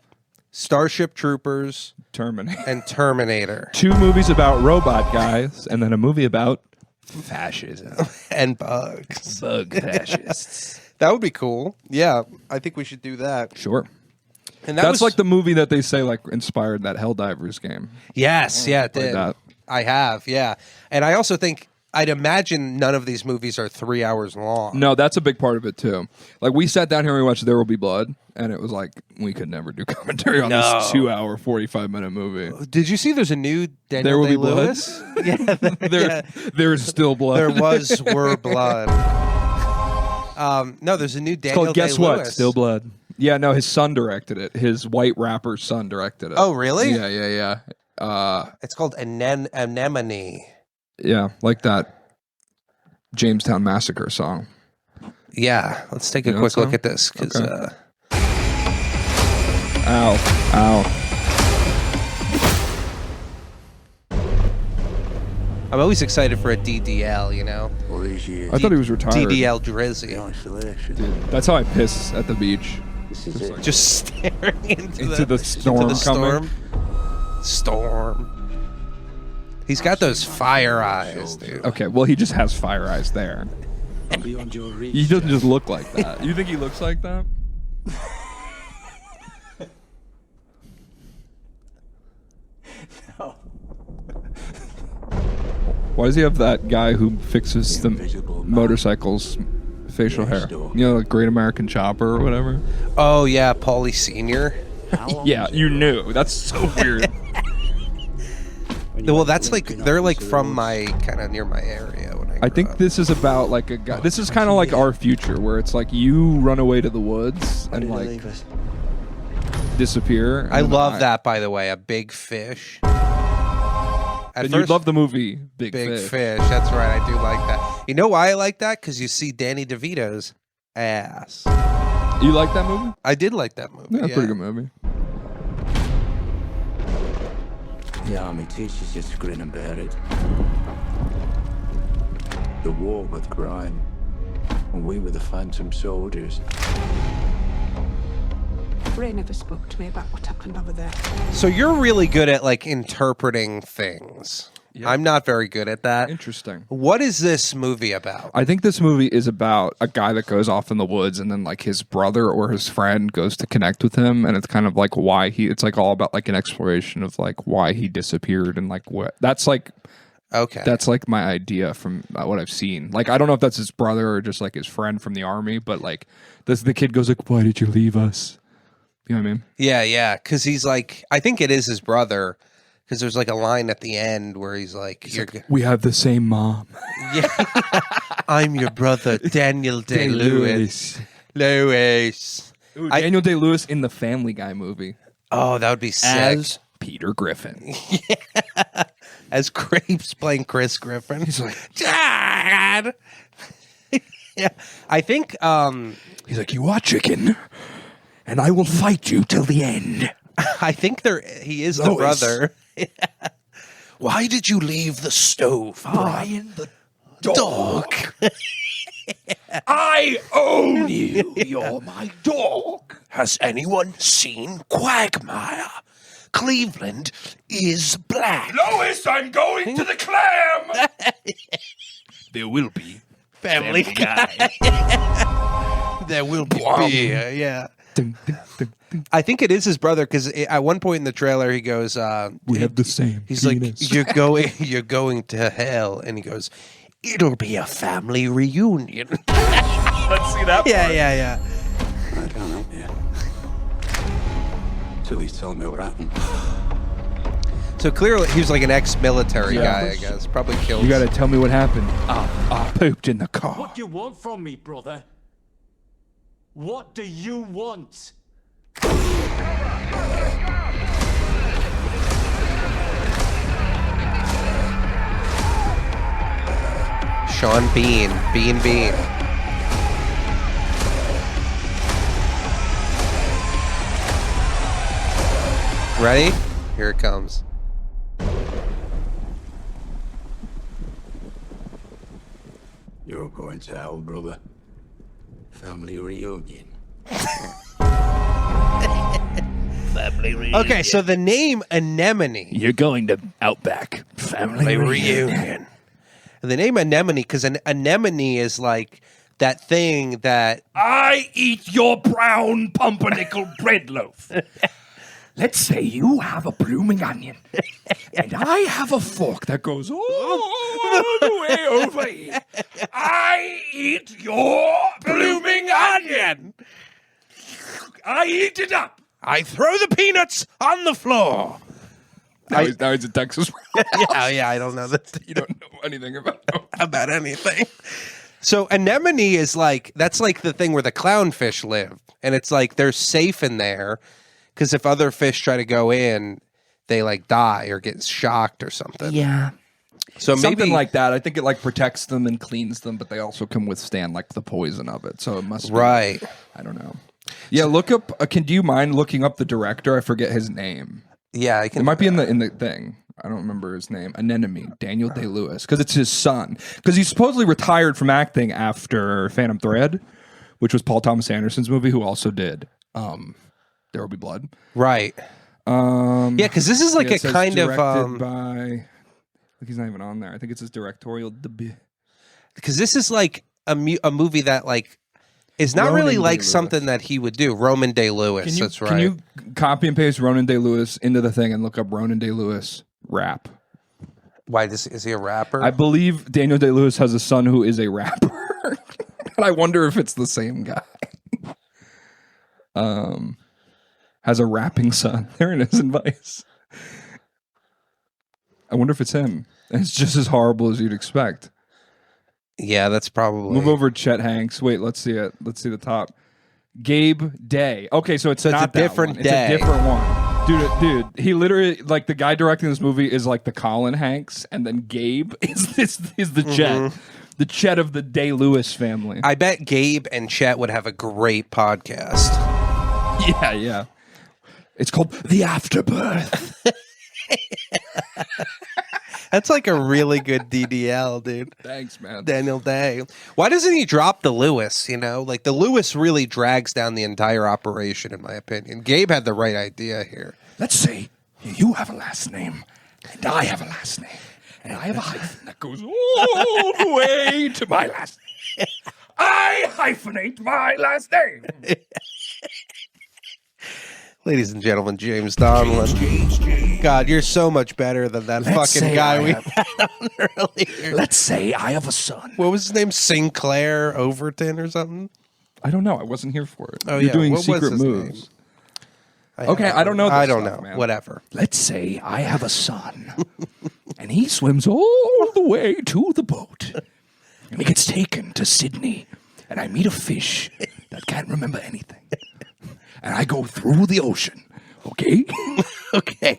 Starship Troopers, Terminator. and Terminator, 2 movies about robot guys, and then a movie about fascism. and bugs. Bug fascists. That would be cool. Yeah, I think we should do that. Sure. And that That's was like the movie that they say like inspired that Helldivers game. yes, yeah, it played did. that. I have, yeah, and I also think I'd imagine none of these movies are 3 hours long. No, that's a big part of it too. Like we sat down here and we watched There Will Be Blood, and it was like we could never do commentary on this 2-hour, 45-minute movie. Did you see? There's a new There Daniel Will Be Blood? Day-Lewis. Yeah, There's still blood. there were blood. No, there's a new It's Daniel called Guess What? Day-Lewis. Still Blood. Yeah, no, his son directed it. His white rapper's son directed it. Oh, really? Yeah. It's called Anemone. Yeah, like that Jamestown Massacre song. Yeah, let's take a quick look at this. Cause, Okay. Ow. I'm always excited for a DDL, you know? I thought he was retired. DDL Drizzy. Dude, that's how I piss at the beach. Just staring into the storm storm. Storm. He's got those fire eyes, dude. Okay, well, he just has fire eyes there. He doesn't just look like that. You think he looks like that? No. Why does he have that guy who fixes the motorcycles' facial hair? You know, like Great American Chopper or whatever? Oh, yeah, Paulie Sr. Yeah, you knew. That's so weird. Well, that's like, they're like from my, kind of near my area when I think this is about like a guy. This is kind of like our future, where it's like you run away to the woods and like disappear. I love that, by the way, a big fish. And you love the movie Big Fish. That's right, I do like that. You know why I like that? Because you see Danny DeVito's ass. You like that movie? I did like that movie. Yeah, pretty good movie. The army teaches you to grin and bear it. The war with crime, and we were the phantom soldiers. Ray never spoke to me about what happened over there. So you're really good at like interpreting things. Yeah. I'm not very good at that. Interesting. What is this movie about? I think this movie is about a guy that goes off in the woods and then like his brother or his friend goes to connect with him, and it's kind of like why it's like all about like an exploration of like why he disappeared and like what that's like. Okay. That's like my idea from what I've seen. Like, I don't know if that's his brother or just like his friend from the army, but like the kid goes like, "Why did you leave us?" You know what I mean? Yeah. Because he's like, I think it is his brother. Because there's like a line at the end where he's like, "We have the same mom." Yeah. I'm your brother, Daniel Day-Lewis. Lewis. Ooh, Daniel Day-Lewis in the Family Guy movie. Oh, that would be sick. As Peter Griffin. Yeah. As Crepes playing Chris Griffin. He's like, Dad! Yeah. I think, he's like, "You are chicken, and I will fight you till the end." I think he is the Lois. brother. Why did you leave the stove? Brian the dog. I own you. You're my dog. Has anyone seen Quagmire? Cleveland is black. Lois, I'm going to the clam. There will be Family Guy. There will be beer, yeah. Ding, ding, ding, ding. I think it is his brother because at one point in the trailer he goes, We have the same. He's penis. like, you're going to hell, and he goes, it'll be a family reunion. Let's see that. Yeah. I don't know, Till he's telling me what happened. So clearly he was like an ex-military guy, I guess. Probably killed. You got to tell me what happened. I pooped in the car. What do you want from me, brother? What do you want? Sean Bean. Bean. Ready? Here it comes. You're going to hell, brother. Family reunion. Family reunion. Okay, so the name Anemone. You're going to Outback. Family Reunion. The name Anemone, because an anemone is like that thing that... I eat your brown pumpernickel bread loaf. Let's say you have a blooming onion, and I have a fork that goes all the way over here. I eat your blooming onion. I eat it up. I throw the peanuts on the floor. Now he's in Texas. Yeah, I don't know that. You don't know anything about about anything. So anemone is like, that's like the thing where the clownfish live. And it's like they're safe in there because if other fish try to go in, they like die or get shocked or something. Yeah. So maybe Something like that. I think it like protects them and cleans them, but they also can withstand like the poison of it. So it must be. Right. I don't know. Yeah, look up. Do you mind looking up the director? I forget his name. Yeah, I can. It might be in the thing. I don't remember his name. Anemone, Daniel Day-Lewis, because it's his son. Because he supposedly retired from acting after Phantom Thread, which was Paul Thomas Anderson's movie, who also did There Will Be Blood. Right. Yeah, because this is like a kind of directed by. Look, he's not even on there. I think it's his directorial debut. Because this is like a movie that like is not really like something that he would do. Roman Day-Lewis. That's right. Can you copy and paste Ronan Day-Lewis into the thing and look up Ronan Day-Lewis rap? Why is he a rapper? I believe Daniel Day-Lewis has a son who is a rapper. And I wonder if it's the same guy. Has a rapping son. There it is in Vice. I wonder if it's him. And it's just as horrible as you'd expect. Yeah, that's probably. Move over Chet Hanks. Wait, let's see it. Let's see the top. Gabe Day. Okay, so it's not a different that one. day. It's a different one. Dude, he literally, like, the guy directing this movie is like the Colin Hanks, and then Gabe is the Chet. The Chet of the Day-Lewis family. I bet Gabe and Chet would have a great podcast. Yeah. It's called The Afterbirth. That's like a really good DDL, dude. Thanks, man. Daniel Day. Why doesn't he drop the Lewis, you know? Like, the Lewis really drags down the entire operation, in my opinion. Gabe had the right idea here. Let's say you have a last name, and I have a last name, and I have a hyphen that goes all the way to my last name. I hyphenate my last name. Ladies and gentlemen, James Donlin. God, you're so much better than that fucking guy we had on earlier. Let's say I have a son. What was his name? Sinclair Overton or something? I don't know. I wasn't here for it. Oh, You're yeah. doing What was secret his moves. name? Okay, I don't know. I don't stuff, know. man. Whatever. Let's say I have a son, and he swims all the way to the boat, and he gets taken to Sydney, and I meet a fish that can't remember anything. And I go through the ocean, okay? Okay.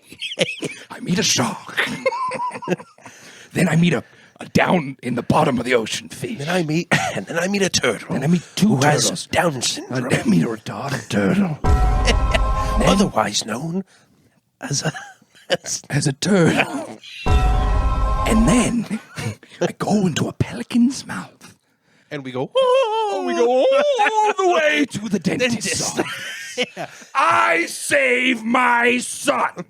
I meet a shark. Then I meet a down in the bottom of the ocean fish. Then I meet a turtle. Then I meet two who turtles. has Down syndrome. I meet a retarded turtle. Otherwise known as As a turtle. And then I go into a pelican's mouth. and we go, We go all the way to the dentist. Yeah. I save my son.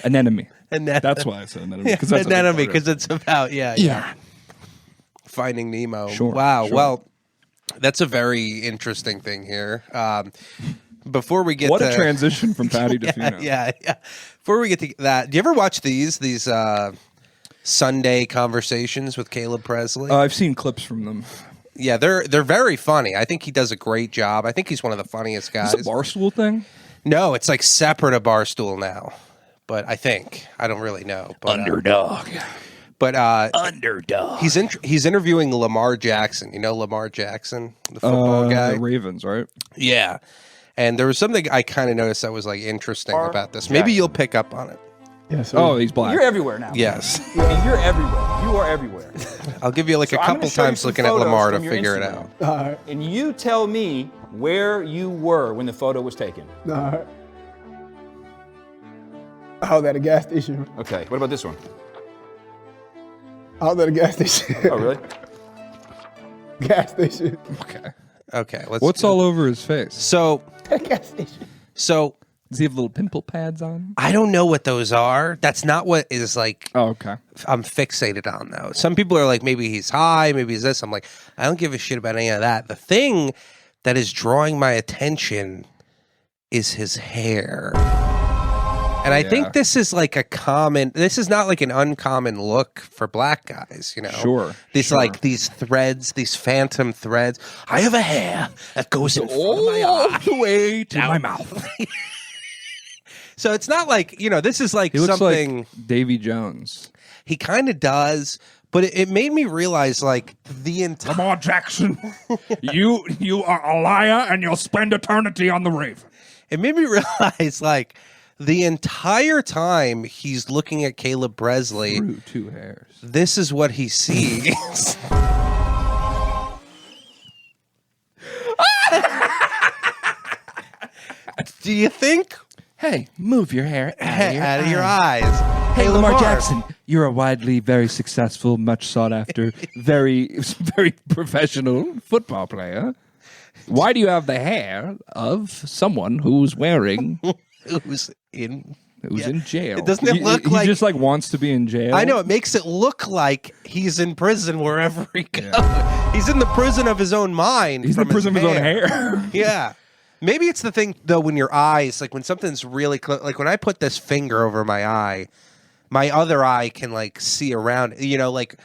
Anemone. That's why I said anemone. Yeah, Because that's anemone, because it's about, yeah. Finding Nemo. Sure, Wow. sure. Well, that's a very interesting thing here. Before we get What to a transition from Patty to Fino. yeah. Before we get to that, do you ever watch these Sunday conversations with Caleb Presley? I've seen clips from them. Yeah, they're very funny. I think he does a great job. I think he's one of the funniest guys. Is it a Barstool thing? No, it's like separate of Barstool now. But I think I don't really know. But, Underdog. Underdog. He's interviewing Lamar Jackson. You know Lamar Jackson, the football guy. Ravens, right? Yeah. And there was something I kind of noticed that was like interesting about this. Maybe you'll pick up on it. Yes. Oh, he's black. You're everywhere now. Yes. And you're everywhere. You are everywhere. I'll give you like So a I'm couple gonna show you times some looking at photos Lamar to from your figure it Instagram. out. And you tell me where you were when the photo was taken. Oh, at a gas station. Okay. What about this one? I was at a gas station. Oh, really? Gas station. Okay. What's all over his face? So Gas station. Does he have little pimple pads on? I don't know what those are. That's not what is like. Oh, okay. I'm fixated on though. Some people are like, maybe he's high, maybe he's this. I'm like, I don't give a shit about any of that. The thing that is drawing my attention is his hair. And I think this is like this is not like an uncommon look for black guys, you know? Sure. Like these threads, these phantom threads. I have a hair that goes in front of my eye. the way to my mouth. So it's not like, this is like He looks something like Davy Jones. he kind of does, But it made me realize, like, the entire... Lamar Jackson, you are a liar, and you'll spend eternity on the Raven. It made me realize, like, the entire time he's looking at Caleb Presley, Through 2 hairs. this is what he sees. Do you think? Hey, move your hair Out of your eyes. Hey, Lamar Jackson, you're a widely very successful, much sought after, very, very professional football player. Why do you have the hair of someone who's wearing, Who's in jail? Doesn't it look like he just like wants to be in jail? I know, it makes it look like he's in prison wherever he goes. He's in the prison of his own mind. He's in the prison of his own hair. Yeah. Maybe it's the thing, though, when your eyes, like when something's really close, like when I put this finger over my eye, my other eye can like see around, you know, like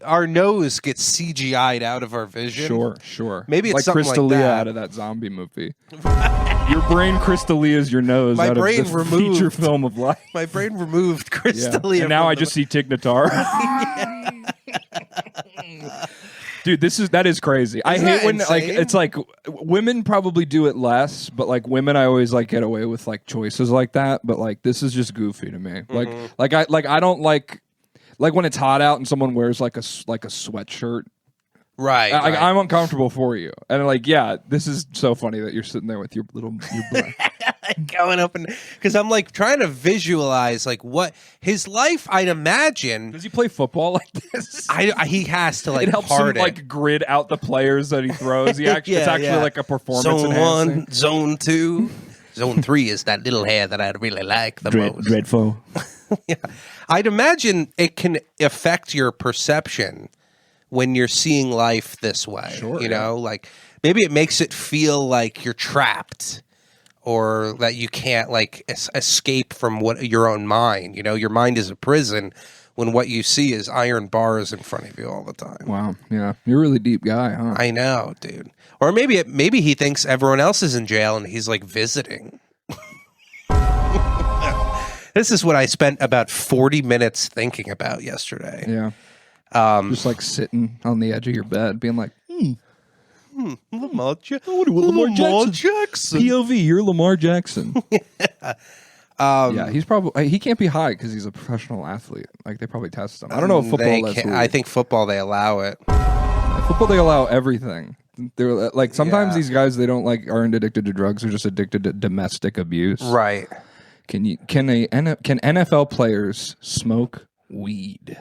our nose gets CGI'd out of our vision. Sure. Maybe it's like something Crystalia like that. out of that zombie movie. Your brain Crystalia's your nose My out brain of the removed. feature film of life. My brain removed Crystalia. And now from I just see Tig Notaro. Dude, that is crazy. I hate when like insane? it's like women probably do it less, but like women I always like get away with like choices like that, but like this is just goofy to me. Like I don't like when it's hot out and someone wears like a sweatshirt. Right. I'm uncomfortable for you. And like, yeah, this is so funny that you're sitting there with your going up and because I'm like trying to visualize like what his life. I'd imagine. Does he play football like this? He has to like. It helps him like grid out the players that he throws. He actually it's actually like a performance. Zone enhancing. 1, Zone 2, Zone 3 is that little hair that I really like the most. Dreadful. Yeah, I'd imagine it can affect your perception when you're seeing life this way. Sure, you know, like maybe it makes it feel like you're trapped. Or that you can't like escape from what your own mind. You know, your mind is a prison when what you see is iron bars in front of you all the time. Wow, yeah, you're a really deep guy, huh? I know, dude. Or maybe he thinks everyone else is in jail and he's like visiting. This is what I spent about 40 minutes thinking about yesterday. Yeah, just like sitting on the edge of your bed, being like, Lamar Jackson. POV, you're Lamar Jackson. Yeah, he's probably he can't be high because he's a professional athlete. Like they probably test him. I don't know if football. That's I think football they allow it. Football they allow everything. They're like sometimes these guys they don't like aren't addicted to drugs. They're just addicted to domestic abuse. Right. Can NFL players smoke weed?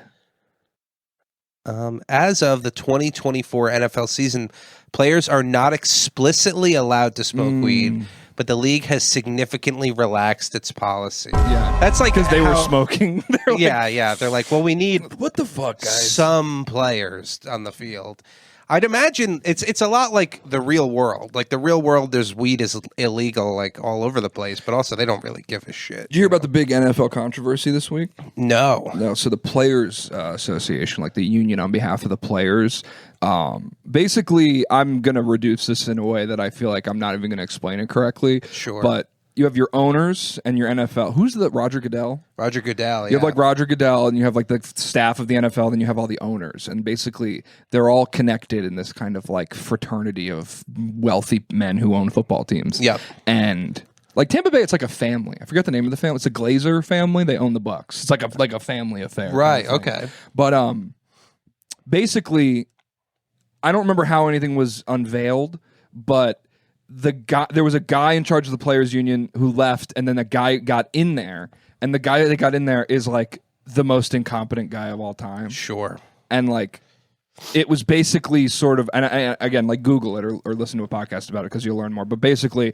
As of the 2024 NFL season, players are not explicitly allowed to smoke weed, but the league has significantly relaxed its policy. Yeah, that's like because they were smoking. Like, yeah. They're like, well, we need what the fuck, guys? Some players on the field. I'd imagine it's a lot like the real world. Like the real world, there's weed is illegal like all over the place, but also they don't really give a shit. Did you hear about the big NFL controversy this week? No. So the Players Association, like the union on behalf of the players, basically, I'm going to reduce this in a way that I feel like I'm not even going to explain it correctly. Sure. But you have your owners and your NFL. Who's the Roger Goodell? Roger Goodell, yeah. You have like Roger Goodell and you have like the staff of the NFL, then you have all the owners. And basically, they're all connected in this kind of like fraternity of wealthy men who own football teams. Yep. And like Tampa Bay, it's like a family. I forget the name of the family. It's a Glazer family. They own the Bucks. It's like a family affair. Right, kind of thing. okay. But basically, I don't remember how anything was unveiled, but there was a guy in charge of the players union who left, and then a guy got in there, and the guy that got in there is like the most incompetent guy of all time. Sure. And like it was basically sort of, and again, like Google it or listen to a podcast about it because you'll learn more. But basically,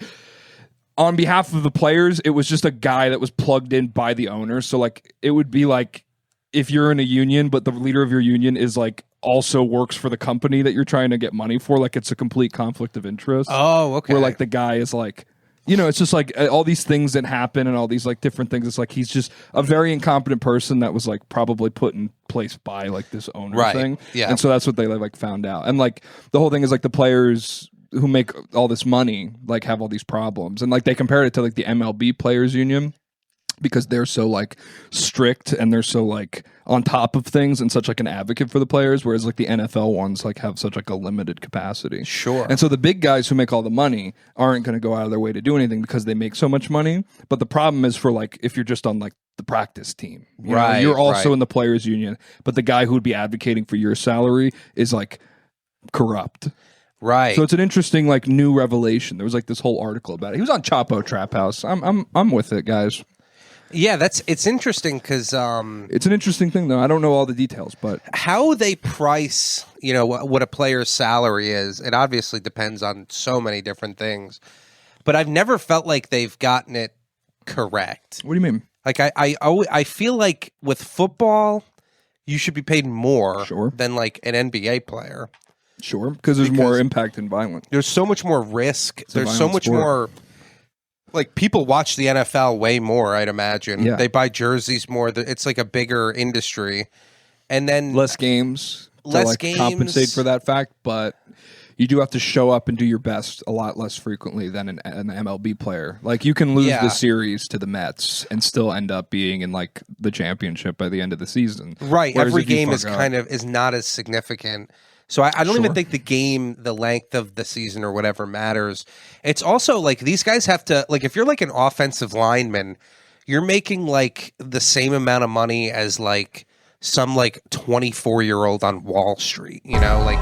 on behalf of the players, it was just a guy that was plugged in by the owner. So like it would be like if you're in a union, but the leader of your union is like also works for the company that you're trying to get money for, like it's a complete conflict of interest. Oh, okay. Where like the guy is like, you know, it's just like all these things that happen and all these like different things. It's like he's just a very incompetent person that was like probably put in place by like this owner thing. Yeah. And so that's what they like found out. And like the whole thing is like the players who make all this money like have all these problems. And like they compared it to like the MLB players union. because they're so like strict and they're so like on top of things and such like an advocate for the players, whereas like the NFL ones like have such like a limited capacity. Sure. And so the big guys who make all the money aren't going to go out of their way to do anything because they make so much money. But the problem is for like if you're just on like the practice team, you know, Right, you're also right. in the players union, but the guy who would be advocating for your salary is like corrupt. Right. So it's an interesting like new revelation. There was like this whole article about it. He was on Chapo Trap House. I'm with it, guys. Yeah, it's interesting because It's an interesting thing, though. I don't know all the details, but how they price, you know, what a player's salary is. It obviously depends on so many different things, but I've never felt like they've gotten it correct. what do you mean? Like I feel like with football, you should be paid more Sure. than like an NBA player. Sure, because there's more impact and violence. There's so much more risk. a There's so violent much sport. more. Like people watch the NFL way more, I'd imagine. Yeah. They buy jerseys more. It's like a bigger industry, and then Less games to Less like games. compensate for that fact, but you do have to show up and do your best a lot less frequently than an MLB player. Like you can lose Yeah. the series to the Mets and still end up being in like the championship by the end of the season. right. Whereas Every if you game is fuck up- kind of is not as significant. So I don't Sure. even think the length of the season or whatever matters. It's also like these guys have to like if you're like an offensive lineman, you're making like the same amount of money as like some like 24-year-old on Wall Street, you know, like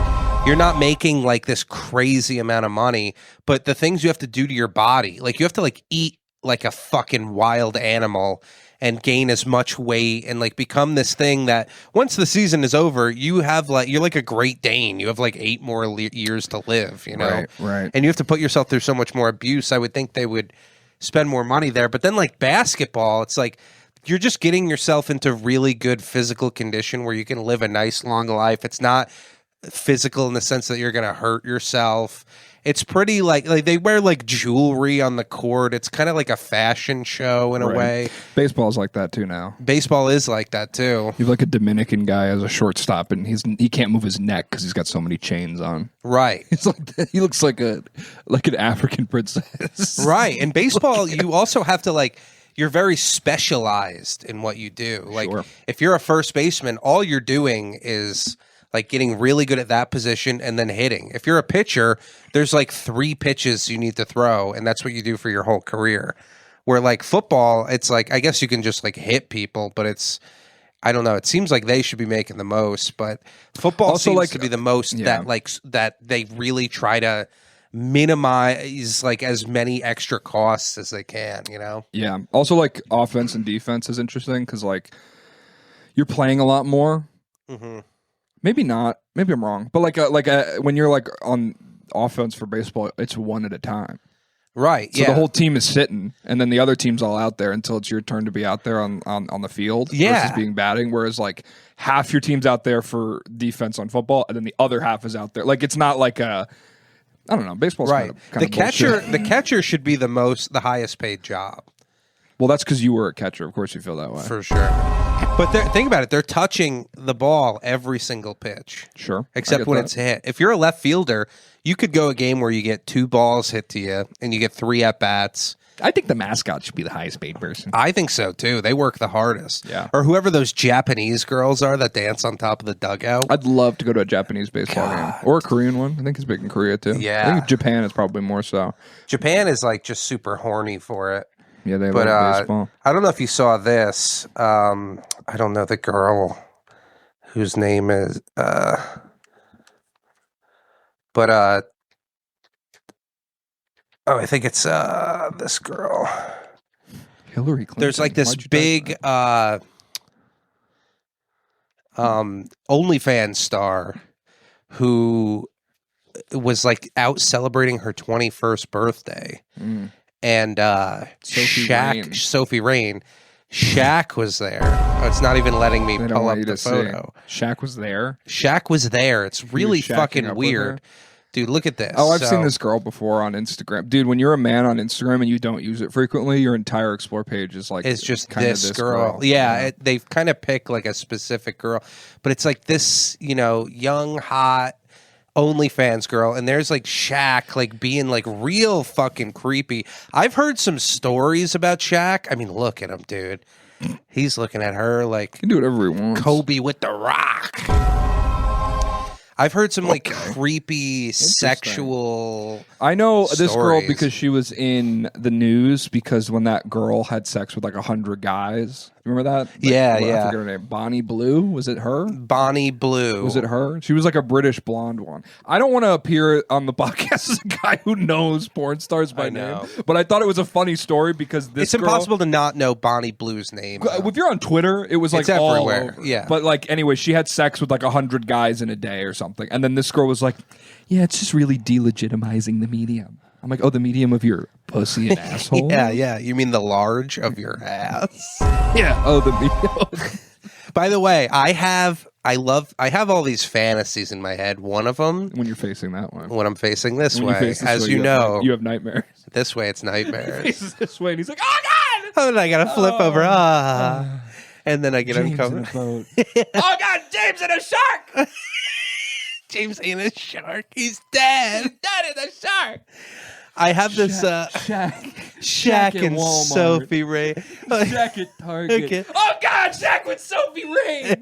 you're not making like this crazy amount of money, but the things you have to do to your body, like you have to like eat like a fucking wild animal and gain as much weight and like become this thing that once the season is over, you have like you're like a Great Dane. You have like 8 more years to live, you know. Right. And you have to put yourself through so much more abuse. I would think they would spend more money there. But then like basketball, it's like you're just getting yourself into really good physical condition where you can live a nice long life. It's not physical in the sense that you're going to hurt yourself. It's pretty like they wear like jewelry on the court. It's kind of like a fashion show in a Right. way. Baseball's like that too now. Baseball is like that too. You have like a Dominican guy as a shortstop, and he can't move his neck because he's got so many chains on. Right. It's like he looks like an African princess. Right. In baseball, you also have to like you're very specialized in what you do. Like Sure. if you're a first baseman, all you're doing is like getting really good at that position and then hitting. If you're a pitcher, there's like 3 pitches you need to throw, and that's what you do for your whole career. Where like football, it's like I guess you can just like hit people, but it's I don't know. It seems like they should be making the most, but football Also, seems like, to be the most yeah. that they really try to minimize like as many extra costs as they can, you know? Yeah. Also, like offense and defense is interesting because like you're playing a lot more. Mm-hmm. Maybe not. Maybe I'm wrong. But like when you're like on offense for baseball, it's one at a time. Right. So yeah. the whole team is sitting, and then the other team's all out there until it's your turn to be out there on the field Yeah. versus being batting. Whereas like half your team's out there for defense on football, and then the other half is out there. Like it's not like a I don't know. Baseball's right. kind of bullshit. The catcher should be the highest paid job. Well, that's because you were a catcher. Of course, you feel that way. For sure. But think about it. They're touching the ball every single pitch. Sure. I Except get when that. it's hit. If you're a left fielder, you could go a game where you get 2 balls hit to you and you get 3 at-bats. I think the mascot should be the highest paid person. I think so, too. They work the hardest. Yeah. Or whoever those Japanese girls are that dance on top of the dugout. I'd love to go to a Japanese baseball game or a Korean one. I think it's big in Korea too. Yeah. I think Japan is probably more so. Japan is like just super horny for it. Yeah, they But love baseball. I don't know if you saw this. I don't know the girl whose name is. I think it's this girl. Hillary Clinton. There's like this Why'd you type big that? OnlyFans star who was like out celebrating her 21st birthday. Mm. And Rain. Sophie Rain, Shaq was there. Oh, it's not even letting me They don't pull want up you the to photo. see. Shaq was there. Shaq was there. It's really shacking fucking up with weird. her? Dude, look at this. Oh, I've So- seen this girl before on Instagram. Dude, when you're a man on Instagram and you don't use it frequently, your entire explore page is like It's just kinda this girl. Yeah, they kind of pick like a specific girl, but it's like this, you know, young, hot, OnlyFans girl, and there's like Shaq like being like real fucking creepy. I've heard some stories about Shaq. I mean, look at him, dude. He's looking at her like He can do whatever he wants. Kobe with the rock. I've heard some like creepy sexual. I know this girl stories. because she was in the news because when that girl had sex with like 100 guys. Remember that? Like, Yeah, I yeah. forget her name. Bonnie Blue? Was it her? Bonnie Blue. Was it her? She was like a British blonde one. I don't want to appear on the podcast as a guy who knows porn stars by name, but I thought it was a funny story because this It's impossible to not know Bonnie Blue's name. If you're on Twitter, it was like It's all everywhere, over. yeah. But like anyway, she had sex with like 100 guys in a day or something, and then this girl was like, "Yeah, it's just really delegitimizing the medium." I'm like, "Oh, the medium of your pussy and asshole." Yeah. You mean the large of your ass? Yeah. Oh, the medium. By the way, I have all these fantasies in my head. One of them, When you're facing that one. when I'm facing this When you way, face this as way, you know, you have nightmares. this way it's nightmares. Faces this way, and he's like, "Oh God!" Oh, and I gotta flip over. And then I get uncomfortable. Oh God, James and a shark! James ain't a shark. He's dead. That is a shark. I have this Shaq and Walmart. Sophie Ray. Shaq at Target. Okay. Oh God, Shaq with Sophie Ray.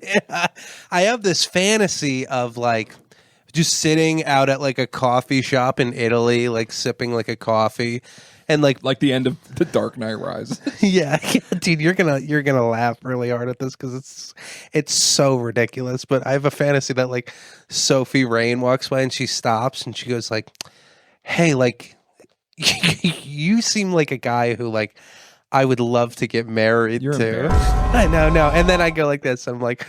I have this fantasy of like just sitting out at like a coffee shop in Italy, like sipping like a coffee, and like Like the end of The Dark Knight Rises. yeah, dude, you're gonna laugh really hard at this because it's so ridiculous. But I have a fantasy that like Sophie Rain walks by and she stops and she goes like, "Hey, like you seem like a guy who like I would love to get married You're to." embarrassed. I know, no, and then I go like this. I'm like,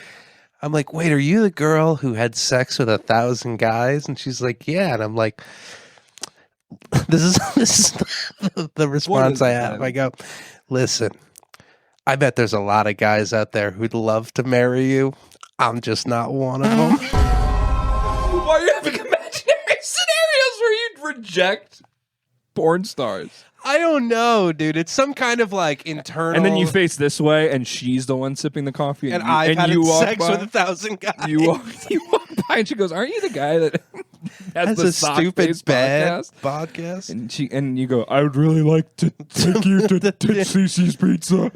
wait, are you the girl who had sex with 1,000 guys? And she's like, yeah, and I'm like. This is the response I have. I go, listen, I bet there's a lot of guys out there who'd love to marry you. I'm just not one of them. Why are you having imaginary scenarios where you'd reject porn stars? I don't know, dude. It's some kind of like internal. And then you face this way, and she's the one sipping the coffee, and you, I've and had you walk sex by, with 1,000 guys. You walk by, and she goes, "Aren't you the guy that has That's the a stupid sock-based bad podcast?" podcast. And you go, "I would really like to take you to Cece's Pizza."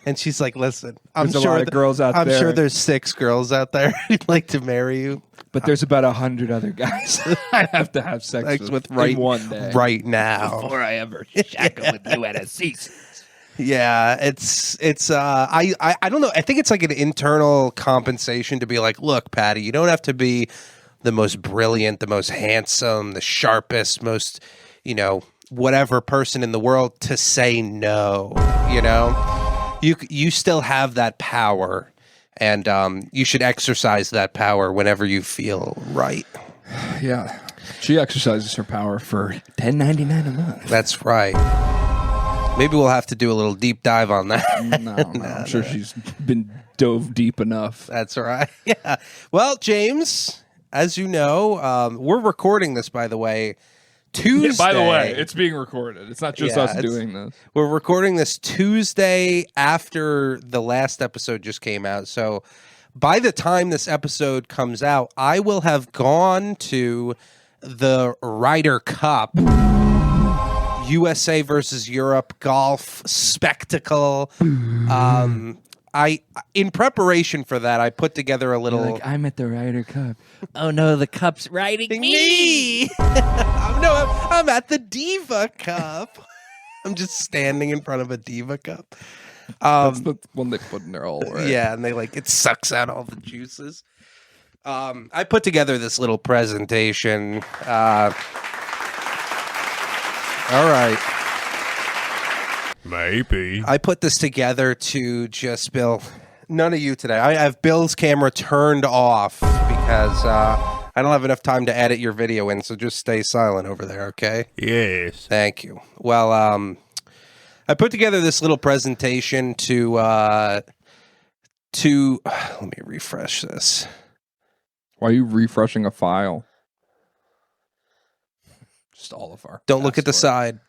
And she's like, listen, I'm There's a sure lot of girls out I'm there. sure there's 6 girls out there who'd like to marry you. But there's about 100 other guys I have to have sex with right in one day. right now. Before I ever shackle with you at a Cece's. Yeah, it's I don't know. I think it's like an internal compensation to be like, look, Patty, you don't have to be the most brilliant, the most handsome, the sharpest, most, whatever person in the world to say no, You still have that power, and you should exercise that power whenever you feel right. Yeah. She exercises her power for $10.99 a month. That's right. Maybe we'll have to do a little deep dive on that. No, I'm sure she's been dove deep enough. That's right. Yeah. Well, James, as you know, we're recording this, by the way, Tuesday. Yeah, by the way, it's being recorded. It's not just us doing this. We're recording this Tuesday after the last episode just came out. So by the time this episode comes out, I will have gone to the Ryder Cup, USA versus Europe golf spectacle. In preparation for that, I put together a little. I'm at the Ryder Cup. Oh no, the cup's riding me. I'm at the Diva Cup. I'm just standing in front of a Diva Cup. That's the one they put in there all right. Yeah, and it sucks out all the juices. I put together this little presentation. All right. Maybe. I put this together to just, Bill, none of you today. I have Bill's camera turned off because I don't have enough time to edit your video in, so just stay silent over there, okay? Yes. Thank you. Well, I put together this little presentation to let me refresh this. Why are you refreshing a file? Just all of our. Don't look at the side.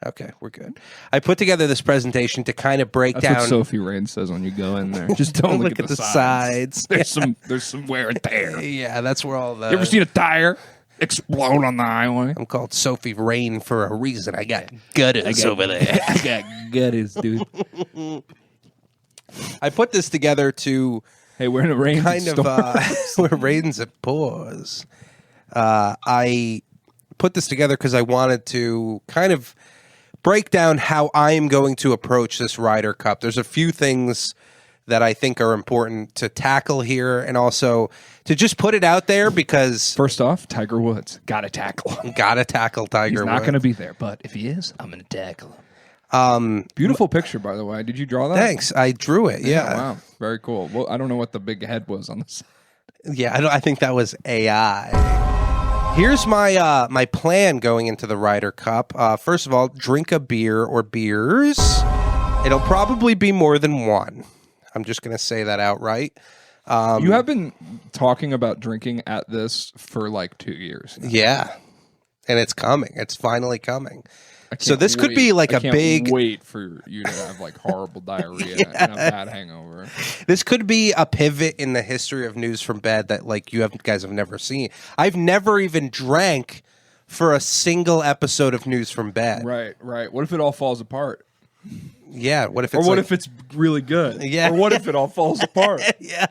Okay, we're good. I put together this presentation to kind of break That's down. what Sophie Rain says when you go in there. Just don't look at the sides. sides. There's some wear and tear. Yeah, that's where all the. You ever seen a tire? explode on the highway. I'm called Sophie Rain for a reason. I got gutters over there. I got gutters, dude. I put this together to Hey, we're in a rain kind of where rains it pours. I put this together because I wanted to kind of break down how I am going to approach this Ryder Cup. There's a few things that I think are important to tackle here, and also to just put it out there because First off, Tiger Woods. Gotta tackle him. gotta tackle Tiger He's not Woods. going to be there, but if he is, I'm going to tackle him. Beautiful picture, by the way. Did you draw that? Thanks. I drew it. Yeah. Wow. Very cool. Well, I don't know what the big head was on this. Yeah, I think that was AI. Here's my my plan going into the Ryder Cup. First of all, drink a beer or beers. It'll probably be more than one. I'm just going to say that outright. You have been talking about drinking at this for like 2 years now. Yeah, and it's coming. It's finally coming. I So can't this could wait. be like I a can't big. wait for you to have like horrible diarrhea and a bad hangover. This could be a pivot in the history of News from Bed that like guys have never seen. I've never even drank for a single episode of News from Bed. Right. What if it all falls apart? Yeah. What if Or it's what like- if it's really good? Yeah. Or what if it all falls apart? Yeah.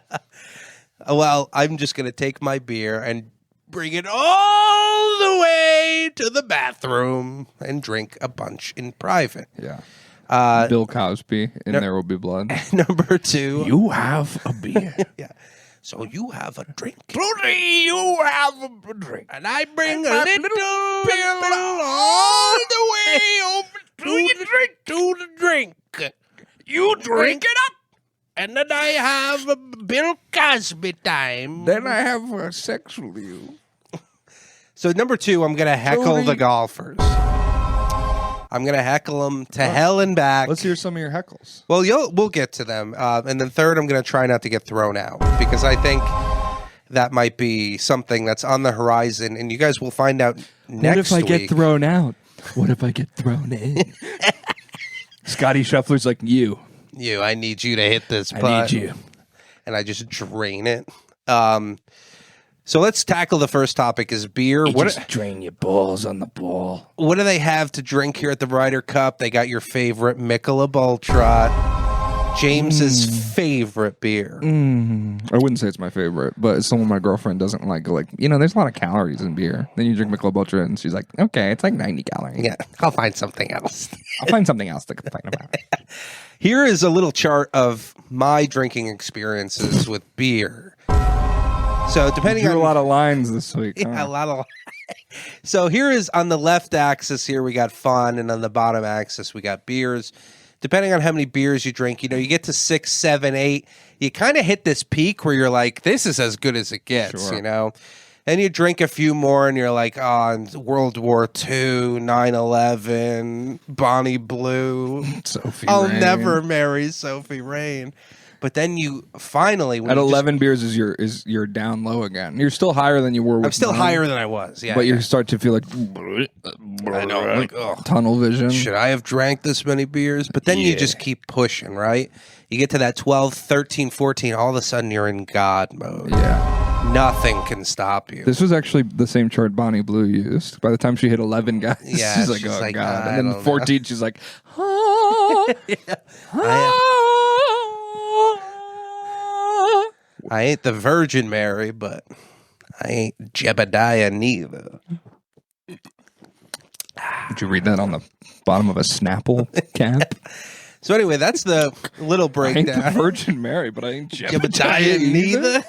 Well, I'm just going to take my beer and bring it all the way to the bathroom and drink a bunch in private. Yeah. Uh, Bill Cosby, and there will be blood. Number two. You have a beer. Yeah. So you have a drink. You have a drink. And I bring a little pill all the way over to the drink. You drink it up. And then I have a Bill Cosby time. Then I have sex with you. So number two, I'm going to heckle Tony. the golfers. I'm going to heckle them to hell and back. Let's hear some of your heckles. Well, we'll get to them. And then third, I'm going to try not to get thrown out because I think that might be something that's on the horizon. And you guys will find out next What if I week. get thrown out? What if I get thrown in? Scotty Scheffler's like, I need you to hit this I putt. need you. And I just drain it. So let's tackle the first topic is beer. Just drain your balls on the ball. What do they have to drink here at the Ryder Cup? They got your favorite Michelob Ultra, James's favorite beer. I wouldn't say it's my favorite, but it's someone my girlfriend doesn't like. Like, there's a lot of calories in beer. Then you drink Michelob Ultra, and she's like, okay, it's like 90 calories. Yeah, I'll find something else. I'll find something else to complain about. Here is a little chart of my drinking experiences with beer. So depending Drew on a lot of lines this week. Yeah, huh? a lot of. So here is on the left axis. Here we got fun, and on the bottom axis we got beers. Depending on how many beers you drink, you get to 6, 7, 8. You kind of hit this peak where you're like, "This is as good as it gets," Sure. And you drink a few more, and you're like, "Oh, World War II, 9/11, Bonnie Blue. Sophie I'll Rain. never marry Sophie Rain." But then you finally, when At you 11 beers is you're down low again. You're still higher than you were. With I'm still 9, higher than I was. Yeah, but yeah. you start to feel like I know, like, ugh. tunnel vision. Should I have drank this many beers? But then you just keep pushing, right? You get to that 12, 13, 14, all of a sudden you're in God mode. Yeah. Nothing can stop you. This was actually the same chart Bonnie Blue used. By the time she hit 11, guys, Yeah, she's like, she's oh, like, God. I And don't then 14, she's like, I ain't the Virgin Mary, but I ain't Jebediah neither. Did you read that on the bottom of a Snapple cap? So anyway, that's the little I ain't the breakdown. Virgin Mary, but I ain't Jebediah neither.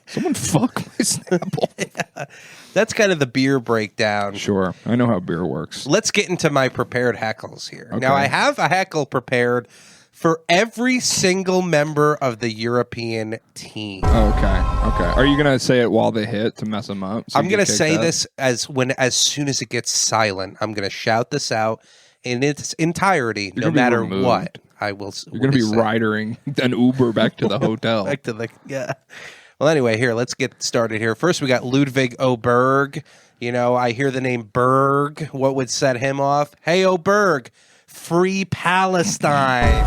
Someone fuck my Snapple. That's kind of the beer breakdown. Sure. I know how beer works. Let's get into my prepared heckles here. Okay. Now, I have a heckle prepared for every single member of the European team. Okay. Are you going to say it while they hit to mess them up? So I'm you going to get say kicked out? this as soon as it gets silent. I'm going to shout this out in its entirety, no gonna be matter removed. what. I will. You're going to be riding an Uber back to the hotel. Back to the Well, anyway, here, let's get started here. First, we got Ludwig Oberg. I hear the name Berg. What would set him off? Hey, Oberg, free Palestine.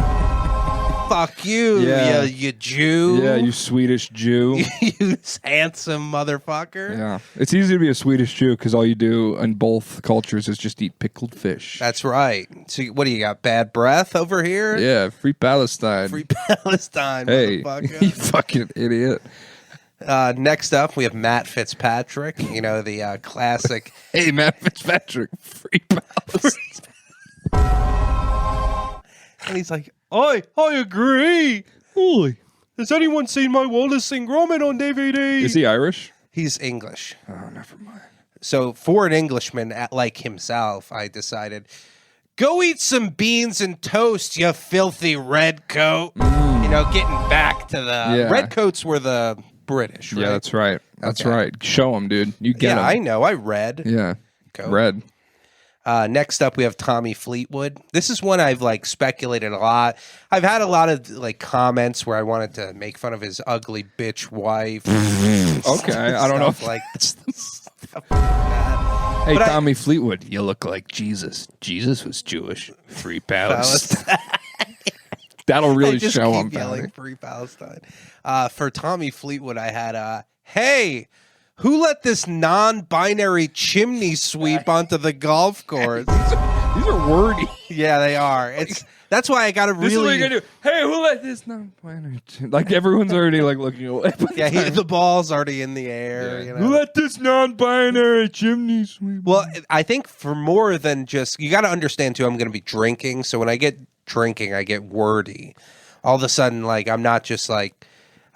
Fuck you, Yeah. you Jew. Yeah, you Swedish Jew. You handsome motherfucker. Yeah. It's easy to be a Swedish Jew because all you do in both cultures is just eat pickled fish. That's right. So what do you got? Bad breath over here? Yeah, free Palestine. Free Palestine, hey, motherfucker. you fucking idiot. Next up, we have Matt Fitzpatrick. You know, the classic. Hey, Matt Fitzpatrick, free Palestine. And he's like, I agree. Holy. Has anyone seen my Wallace and Gromit on DVD? Is he Irish? He's English. Oh, never mind. So for an Englishman like himself, I decided, go eat some beans and toast, you filthy redcoat. You know, getting back to the redcoats were the British, right? Yeah, that's right. That's Okay. right. Show him, dude. You get him. I know. I read. Yeah. Coat. Red. Next up, we have Tommy Fleetwood. This is one I've like speculated a lot. I've had a lot of like comments where I wanted to make fun of his ugly bitch wife. Okay, I don't know if like stuff like that. Hey, But Tommy Fleetwood, you look like Jesus. Jesus was Jewish. Free Palestine. That'll I really just show keep him. yelling Free Palestine. For Tommy Fleetwood, I had hey, who let this non-binary chimney sweep onto the golf course? These are wordy. Yeah, they are. That's why I got to This is what really. you're gonna do. Hey, who let this non-binary? Like everyone's already like looking away. Yeah, the ball's already in the air. You know? Who let this non-binary chimney sweep? Well, I think for more than just, you got to understand too, I'm going to be drinking. So when I get drinking, I get wordy. All of a sudden, like, I'm not just like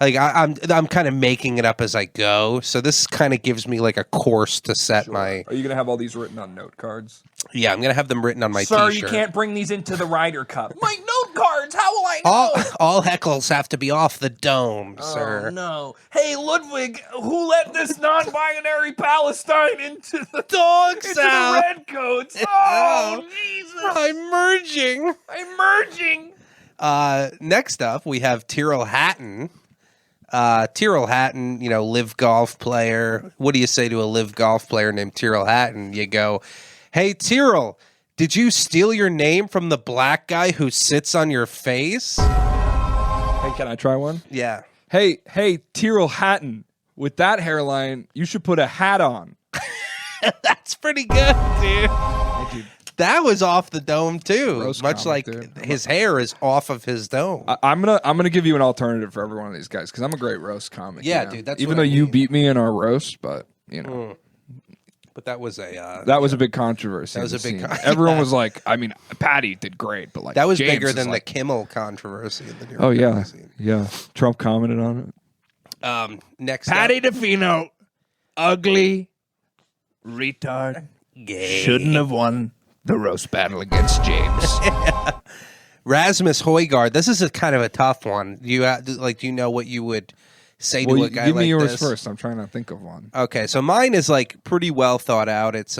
I'm kind of making it up as I go. So this kind of gives me like a course to set my. Are you gonna have all these written on note cards? Yeah, I'm going to have them written on my Sir, t-shirt. you can't bring these into the Ryder Cup. My note cards, how will I know? All heckles have to be off the dome, sir. Oh, no. Hey, Ludwig, who let this non-binary Palestine into the Dogs into out. the redcoats? Oh, Jesus. I'm merging. Next up, we have Tyrrell Hatton. Tyrrell Hatton, you know, live golf player. What do you say to a live golf player named Tyrrell Hatton? You go, hey, Tyrrell, did you steal your name from the black guy who sits on your face? Hey, can I try one? Yeah. Hey, Tyrrell Hatton. With that hairline, you should put a hat on. That's pretty good, dude. Dude. That was off the dome too. Roast Much comic, like dude. his hair is off of his dome. I'm gonna give you an alternative for every one of these guys because I'm a great roast comic. Yeah, you know? dude, that's even what though I you mean. beat me in our roast, but you know But that was a that was a big controversy. That was in a the big scene. con- Everyone was like, I mean, Patty did great, but like that was James bigger is than like, the Kimmel controversy in the New York Oh yeah, Magazine. yeah. Trump commented on it. Next Patty up, DeFino, ugly, retard, gay. shouldn't have won the roast battle against James. Rasmus Højgaard. This is a kind of a tough one. Do you know what you would say to a guy give like me yours this? first. I'm trying to think of one. Okay, so mine is like pretty well thought out. It's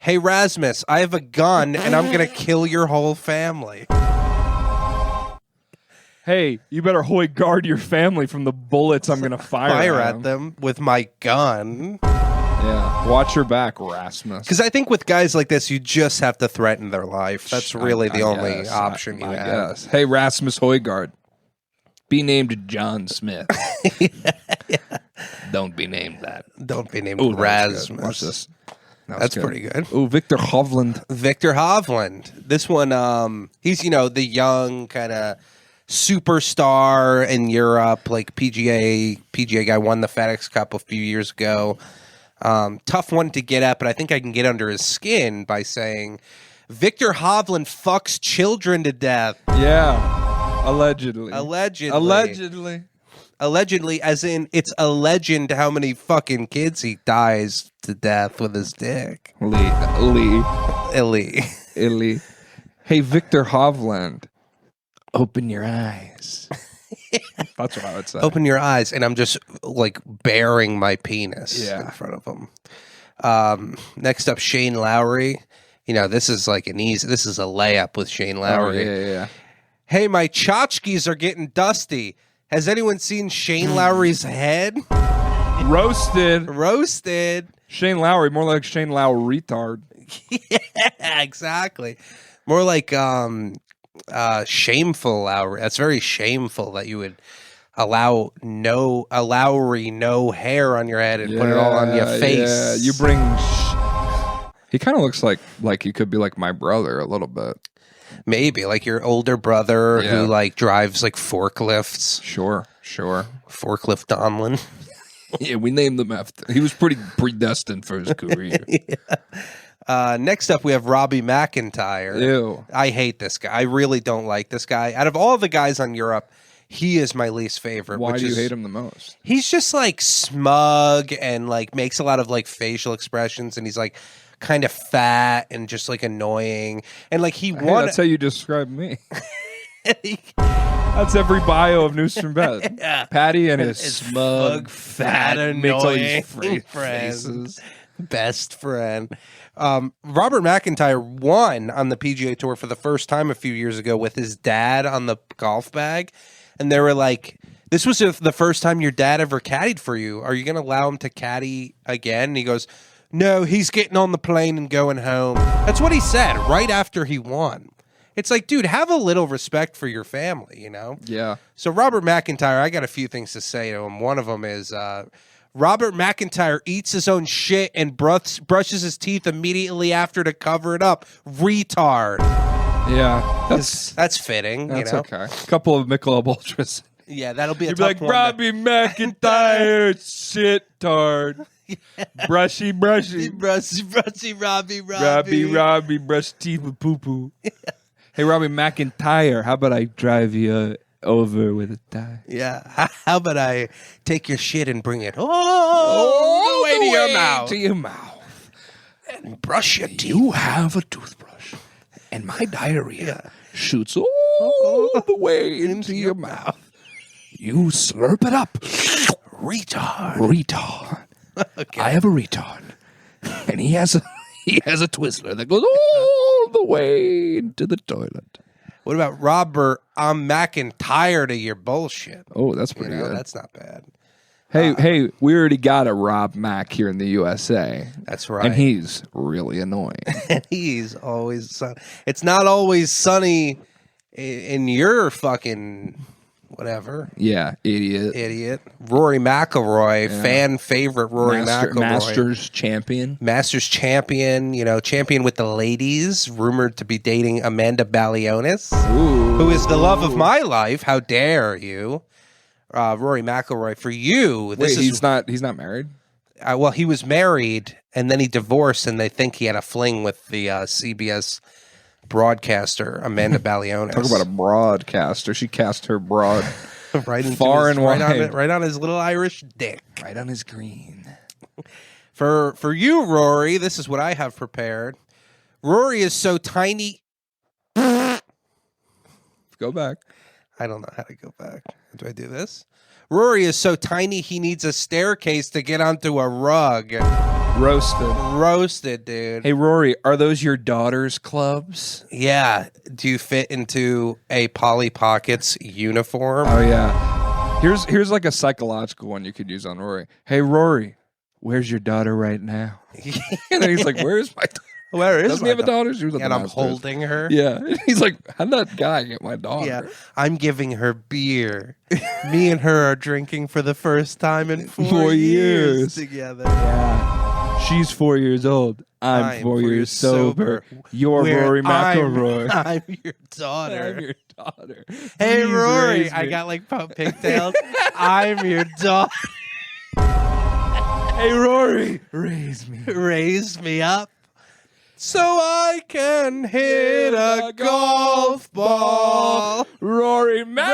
hey Rasmus, I have a gun and I'm gonna kill your whole family. Hey, you better guard your family from the bullets I'm gonna fire At them with my gun. Yeah, watch your back, Rasmus. Because I think with guys like this, you just have to threaten their life. That's really the I only guess, option you I have. guess. Hey, Rasmus Højgaard, be named John Smith. Don't be named that. Don't be named Ooh, that was good. Rasmus. Watch this. That's pretty good. Oh, Victor Hovland. Victor Hovland. This one, he's, the young kind of superstar in Europe, like PGA guy, won the FedEx Cup a few years ago. Tough one to get at, but I think I can get under his skin by saying Victor Hovland fucks children to death. Yeah, allegedly. Allegedly, as in it's a legend how many fucking kids he dies to death with his dick. Illy. Hey, Victor Hovland, open your eyes. That's what I would say. Open your eyes, and I'm just like bearing my penis in front of him. Next up, Shane Lowry. This is like this is a layup with Shane Lowry. Yeah. Hey, my tchotchkes are getting dusty. Has anyone seen Shane Lowry's head? Roasted. Shane Lowry, more like Shane Lowry retard. Yeah, exactly. More like shameful, Lowry. That's very shameful that you would allow Lowry no hair on your head and put it all on your face. Yeah, you bring. He kind of looks like he could be like my brother a little bit. Maybe like your older brother Yeah. who like drives like forklifts. Sure. Forklift Donlin. Yeah, we named him after. He was pretty predestined for his career. Next up, we have Robbie McIntyre. Ew. I hate this guy. I really don't like this guy. Out of all the guys on Europe, he is my least favorite. Why do you hate him the most? He's just like smug and like makes a lot of like facial expressions, and he's like kind of fat and just like annoying. And like he won. That's how you describe me. That's every bio of News from Bed. Yeah. Patty and his smug, fat, makes all annoying these friends. faces. Best friend. Robert McIntyre won on the PGA Tour for the first time a few years ago with his dad on the golf bag. And they were like, this was the first time your dad ever caddied for you. Are you going to allow him to caddy again? And he goes, no, he's getting on the plane and going home. That's what he said right after he won. It's like, dude, have a little respect for your family, you know? Yeah. So Robert McIntyre, I got a few things to say to him. One of them is Robert McIntyre eats his own shit and brushes his teeth immediately after to cover it up. Retard. Yeah. That's fitting. That's you know? okay. A couple of Michelob Ultras. Yeah, that'll be a You'd be tough like, one. Robbie McIntyre, shit tard. Brushy. Brushy, Robbie, brush teeth with poo-poo. Hey, Robbie McIntyre, how about I drive you over with a tie? Yeah. How about I take your shit and bring it all the way to your mouth? To your mouth. And brush your teeth. You have a toothbrush, and my diarrhea shoots all the way into your mouth. You slurp it up. Retard. Okay. I have a retard, and he has a Twizzler that goes all the way into the toilet. What about Robert? I'm McIntyre to your bullshit. Oh, that's You pretty know, good. that's not bad. Hey, we already got a Rob Mack here in the USA. That's right. And he's really annoying. He's always it's not always sunny in your fucking whatever. Yeah, idiot. Rory McIlroy, fan favorite Rory McIlroy. Masters champion. You know, champion with the ladies, rumored to be dating Amanda Balionis, who is the love of my life. How dare you? Rory McIlroy, for you. Wait, he's not married? Well, he was married and then he divorced, and they think he had a fling with the CBS broadcaster Amanda Balionis. Talk about a broadcaster. She cast her broad right into far his, and right wide, right on his little Irish dick, right on his green. For you, Rory, this is what I have prepared. Rory is so tiny. Go back. I don't know how to go back. Do I do this? Rory is so tiny he needs a staircase to get onto a rug. Roasted, dude. Hey, Rory, are those your daughter's clubs? Yeah. Do you fit into a Polly Pockets uniform? Oh, yeah. Here's like a psychological one you could use on Rory. Hey, Rory, where's your daughter right now? And he's like, where's my daughter? Where is Doesn't he have a daughter? She was at and the I'm Masters. holding her. Yeah. He's like, how'd that guy get my daughter? Yeah. I'm giving her beer. Me and her are drinking for the first time in 4 years together. Yeah. She's 4 years old. I'm 4 years sober. You're Rory McIlroy. I'm your daughter. I'm your daughter. Hey, Please Rory. raise I me. got like pigtails. I'm your daughter. Hey, Rory, raise me. Raise me up so I can hit a golf ball. Rory McIlroy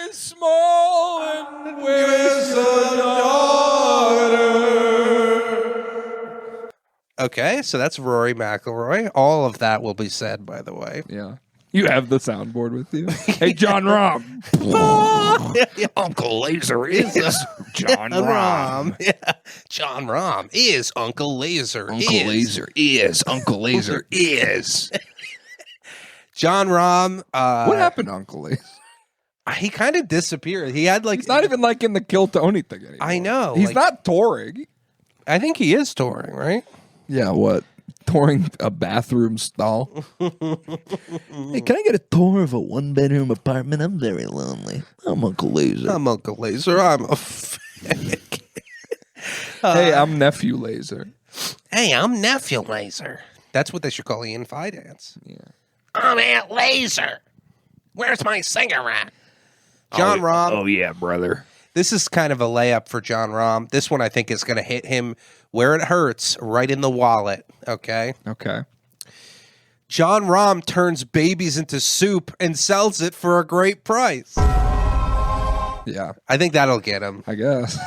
is small and wears a daughter. Okay, so that's Rory McIlroy. All of that will be said, by the way. Yeah. You have the soundboard with you. Hey, John Rahm. Uncle Laser is John Rahm. Yeah. John Rahm is Uncle Laser. Uncle Laser is. Uncle Laser is. John Rahm. What happened to Uncle Laser? He kind of disappeared. He had like. He's not even like in the Kill Tony thing anymore. I know. He's like, not touring. I think he is touring, right? Yeah, what? touring a bathroom stall. Hey, can I get a tour of a 1-bedroom apartment? I'm very lonely. I'm Uncle Laser. I'm Uncle Laser. I'm a fag. Hey, I'm Nephew Laser. Hey, I'm Nephew Laser. That's what they should call Ian Fidance. Yeah. I'm Aunt Laser. Where's my cigarette? John Rahm. Oh, yeah, brother. This is kind of a layup for John Rahm. This one I think is going to hit him where it hurts, right in the wallet. Okay? Okay. John Rahm turns babies into soup and sells it for a great price. Yeah, I think that'll get him. I guess.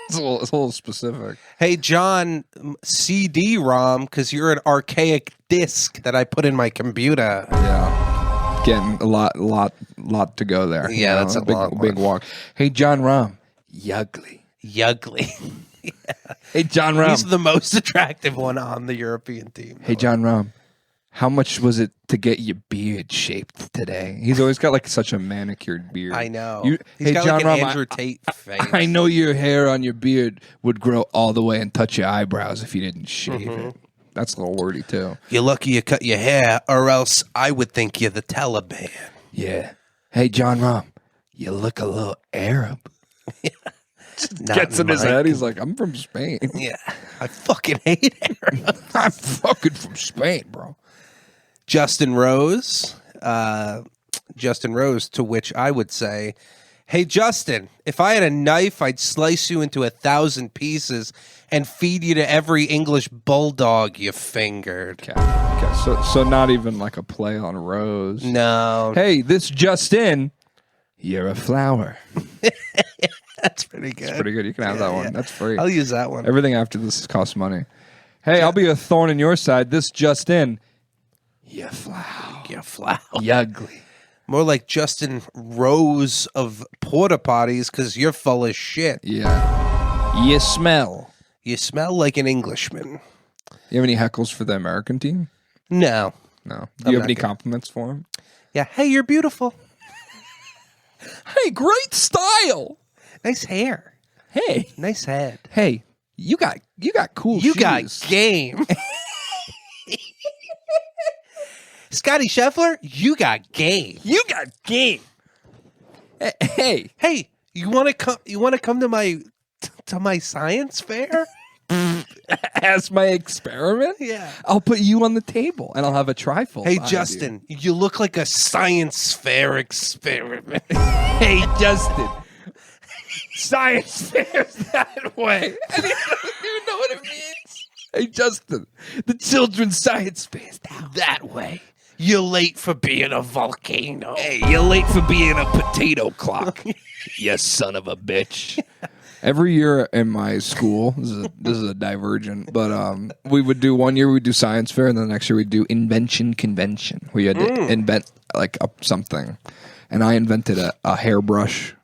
It's a little specific. Hey, John CD-ROM, because you're an archaic disc that I put in my computer. Yeah. Getting a lot to go there. Yeah, that's a big walk. Hey, John Rahm. Yugly. Yeah. Hey, John Rahm. He's the most attractive one on the European team. Hey, John Rahm. How much was it to get your beard shaped today? He's always got like such a manicured beard. I know. He's Hey, got John like an Rahm, Andrew Tate face. I know your hair on your beard would grow all the way and touch your eyebrows if you didn't shave it. That's a little wordy, too. You're lucky you cut your hair, or else I would think you're the Taliban. Yeah. Hey, John Rahm, you look a little Arab. Not Gets in his my- head. He's like, I'm from Spain. Yeah. I fucking hate it. I'm fucking from Spain, bro. Justin Rose, to which I would say, hey, Justin, if I had a knife, I'd slice you into 1,000 pieces and feed you to every English bulldog you fingered. Okay. So not even like a play on Rose. No. Hey, this Justin, you're a flower. That's pretty good. It's pretty good. You can have that one. That's free. I'll use that one. Everything after this costs money. Hey, I'll be a thorn in your side. This Justin, you flower. You flower. You ugly. More like Justin Rose of porta potties because you're full of shit. Yeah. You smell. You smell like an Englishman. You have any heckles for the American team? No. No. Do I'm you have not any good. compliments for him? Yeah. Hey, you're beautiful. Hey, great style. Nice hair. Hey. Nice head. Hey, you got cool You shoes. got game. Scotty Scheffler, you got game. You got game. Hey. Hey, you want to come? You want to come to my science fair? As my experiment? Yeah. I'll put you on the table and I'll have a trifle. Hey, behind Justin, you look like a science fair experiment. you. Hey, Justin. Science fair's that way. I don't even know what it means. Hey, Justin. The children's science fair's That way. You're late for being a volcano. Hey, you're late for being a potato clock. You son of a bitch. Every year in my school, this is a divergent, but we would do one year we'd do science fair, and then the next year we'd do invention convention. We had to invent like something, and I invented a hairbrush.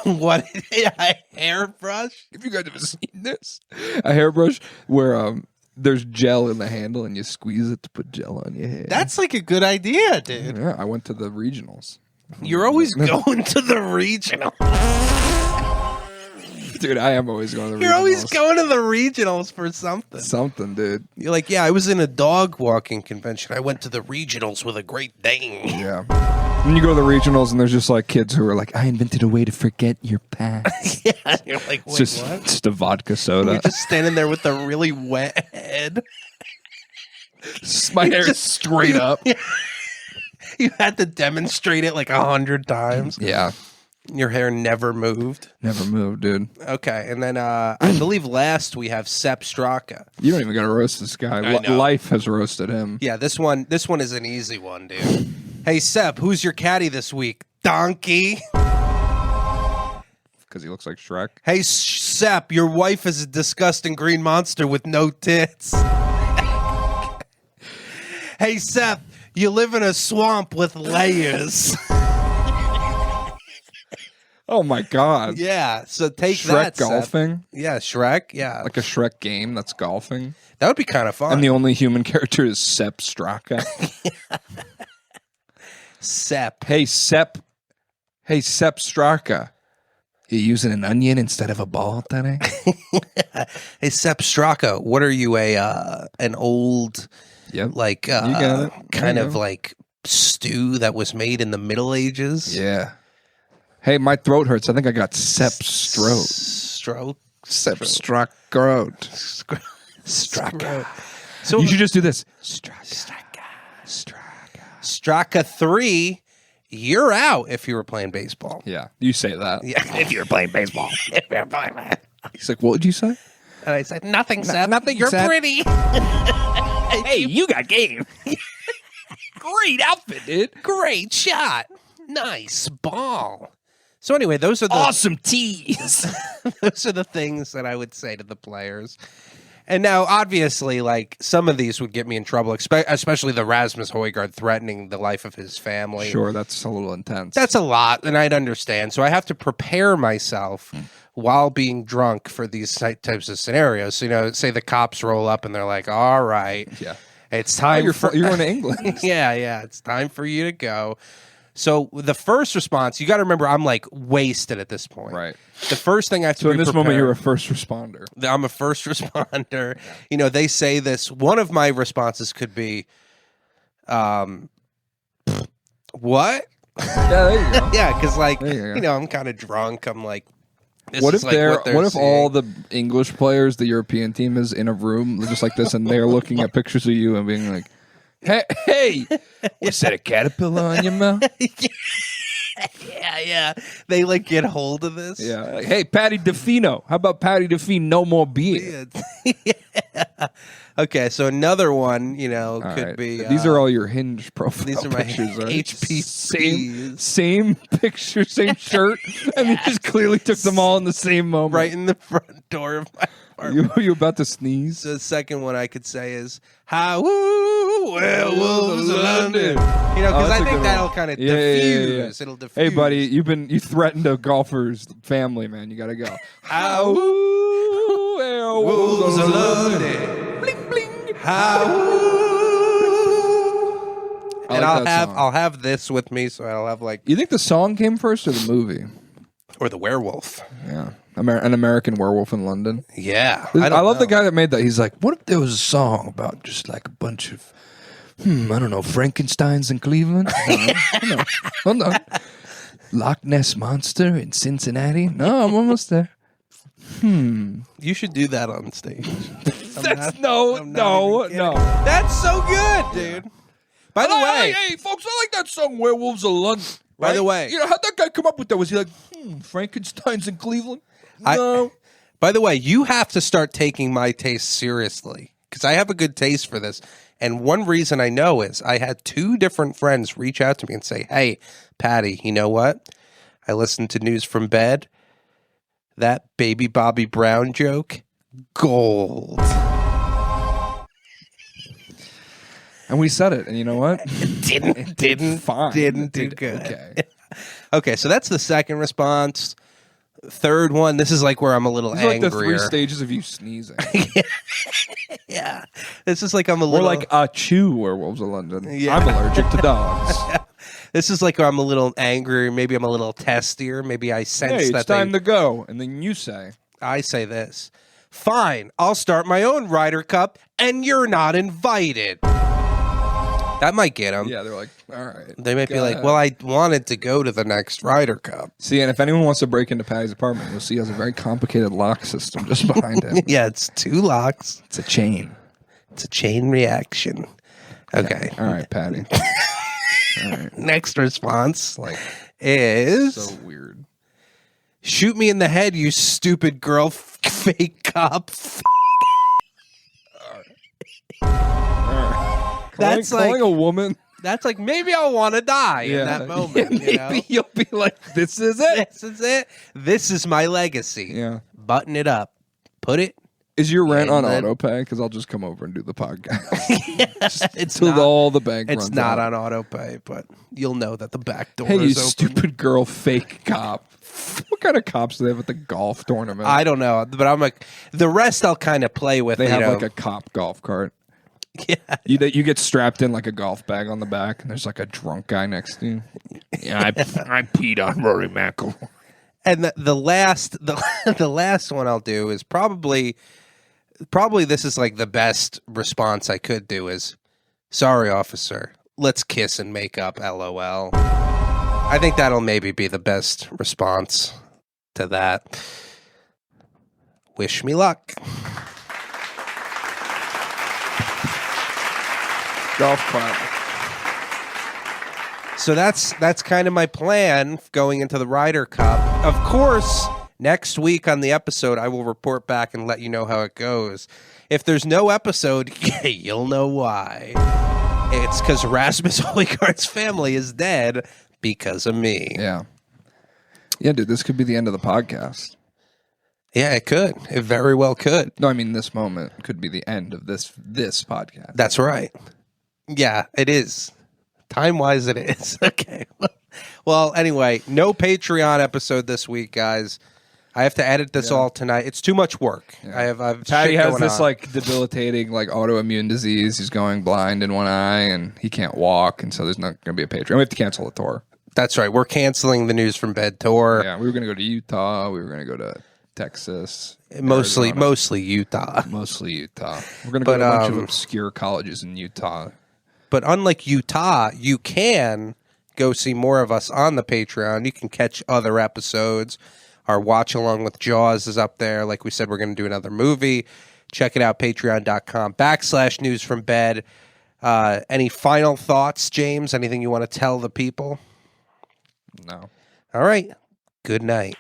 What? A hairbrush? If you guys have seen this, a hairbrush where there's gel in the handle, and you squeeze it to put gel on your hair. That's like a good idea, dude. Yeah, I went to the regionals. You're always going to the regional. Dude, I am always going to the regionals. You're always going to the regionals for something. Something, dude. You're like, yeah, I was in a dog walking convention. I went to the regionals with a Great Dane. Yeah. Then you go to the regionals, and there's just like kids who are like, I invented a way to forget your past. Yeah, you're like, wait, It's what? just a vodka soda. You're just standing there with a really wet head. My hair is straight up. You had to demonstrate it like 100 times. Yeah. Your hair never moved. Never moved, dude. Okay, and then I believe last we have Sepp Straka. You don't even got to roast this guy. I know. Life has roasted him. Yeah, this one is an easy one, dude. Hey, Sepp, who's your caddy this week? Donkey. Because he looks like Shrek. Hey, Sepp, your wife is a disgusting green monster with no tits. Hey, Sepp, you live in a swamp with layers. Oh, my God. Yeah, so take Shrek that, Sepp. golfing? Yeah, Shrek. Yeah, Like a Shrek game that's golfing. that would be kind of fun. And the only human character is Sepp Straka. Sepp. Hey, Sepp Straka. You using an onion instead of a ball today? Hey, Sepp Straka, what are you, an old, Yep. like, You got it. kind There you of go. like stew that was made in the Middle Ages? Yeah. Hey, my throat hurts. I think I got Sep's throat. Stroke? Sep struck throat. Straka. So You should just do this. Straka 3, you're out if you were playing baseball. Yeah, you say that. Yeah, if you were playing baseball. He's like, what did you say? And I said, nothing, Seth. nothing, You're Seth." pretty. Hey, you got game. Great outfit, dude. Great shot. Nice ball. So anyway, those are the Awesome tees. those are the things that I would say to the players. And now, obviously, like some of these would get me in trouble, especially the Rasmus Højgaard threatening the life of his family. Sure, that's a little intense. That's a lot, and I'd understand. So I have to prepare myself while being drunk for these types of scenarios. So, you know, say the cops roll up and they're like, "All right, yeah. it's time You're for going to England. yeah, it's time for you to go." So the first response, you got to remember, I'm like wasted at this point. Right. The first thing I have to So be in this prepared, moment, you're a first responder. I'm a first responder. You know, they say this. One of my responses could be, what? Yeah, there you go. Yeah, because like, There you go. you know, I'm kind of drunk. I'm like, this What is if like they're what what if all seeing. the English players, the European team, is in a room just like this, and they're looking at pictures of you and being like, "Hey, what's that? A caterpillar on your mouth?" Yeah. They like get hold of this. Yeah. Like, hey, Patty DeFino. How about Patty DeFino? No more beer. Yeah. Okay, so another one, you know, All could right. be. These are all your Hinge profile these are my pictures. Right? HPCs. Same picture, same shirt, and you just clearly took them all in the same moment. right in the front door of my apartment. You about to sneeze? The second one I could say is "How werewolves of London." You know, Oh, because that's I a think good that'll one. kind of Yeah, diffuse. It'll diffuse. Hey, buddy, you threatened a golfer's family, man. You gotta go. How werewolves of of London. Bling bling. How. I And like that song. I'll have this with me, so I'll have like You think the song came first or the movie? or the werewolf. Yeah, an American Werewolf in London. Yeah, I love the know. guy that made that. He's like, what if there was a song about just like a bunch of, I don't know, Frankensteins in Cleveland? No. Hold on. Loch Ness Monster in Cincinnati? No, I'm almost there. You should do that on stage. That's I'm not even kidding. That's so good, dude. By the way, hey, folks, I like that song, Werewolves of London. By the right? way- You know, how'd that guy come up with that? Was he like, Frankenstein's in Cleveland? I- No. by the way, you have to start taking my taste seriously because I have a good taste for this. And one reason I know is I had 2 different friends reach out to me and say, "Hey, Patty, you know what? I listened to News from Bed. That Baby Bobby Brown joke, gold." And we said it, and you know what? Didn't Fine. didn't do It did good. Okay. Okay, so that's the second response. Third one, this is like where I'm a little These are like angrier. the 3 stages of you sneezing. Yeah, this is like I'm a Or little like Achoo, Werewolves of London. Yeah. I'm allergic to dogs. This is like where I'm a little angry. Maybe I'm a little testier. Maybe I sense Hey, it's that time to go. And then you say, I say this. Fine, I'll start my own Ryder Cup, and you're not invited. That might get them. yeah, they're like, all right. They might be go like, ahead. well, I wanted to go to the next Ryder Cup. See, and if anyone wants to break into Patty's apartment, you'll see he has a very complicated lock system just behind him. Yeah, it's 2 locks. It's a chain. It's a chain reaction. Okay. All right, Patty. All right. Next response Like, is so weird. shoot me in the head, you stupid girl, fake cop. That's calling like- a woman. That's like maybe I'll want to die in that moment. Yeah, you know? maybe you'll be like, this is it. This is it. This is my legacy. Yeah. Button it up. Put it. Is your rent on And then- autopay? Because I'll just come over and do the podcast. It's Till not, all the bank it's runs not out. on autopay, but you'll know that the back door Hey, you is open. stupid girl, fake cop. What kind of cops do they have at the golf tournament? I don't know, but I'm like the rest. I'll kind of play with. They you have know. like a cop golf cart. Yeah. You get strapped in like a golf bag on the back, and there's like a drunk guy next to you. Yeah, I peed on Rory McIlroy. And the last the last one I'll do is probably this is like the best response I could do is, sorry, officer, let's kiss and make up, LOL. I think that'll maybe be the best response to that. Wish me luck. Golf clap. So that's kind of my plan going into the Ryder Cup. Of course, next week on the episode, I will report back and let you know how it goes. If there's no episode, you'll know why. It's because Rasmus Højgaard's family is dead because of me. Yeah. Yeah, dude, this could be the end of the podcast. Yeah, it could. It very well could. No, I mean, this moment could be the end of this podcast. That's right. Yeah, it is. Time-wise, it is. Okay. Well, anyway, no Patreon episode this week, guys. I have to edit this all tonight. It's too much work. Yeah. I've Patty shit has going this on. like debilitating like autoimmune disease. He's going blind in one eye and he can't walk, and so there's not going to be a Patreon. We have to cancel the tour. That's right. We're canceling the News from Bed tour. Yeah, we were going to go to Utah. We were going to go to Texas. Mostly Arizona. Mostly Utah. Mostly Utah. We're going to go to a bunch of obscure colleges in Utah. But unlike Utah, you can go see more of us on the Patreon. You can catch other episodes. Our watch along with Jaws is up there. Like we said, we're going to do another movie. Check it out, patreon.com/news from bed. Any final thoughts, James? Anything you want to tell the people? No. All right. Good night.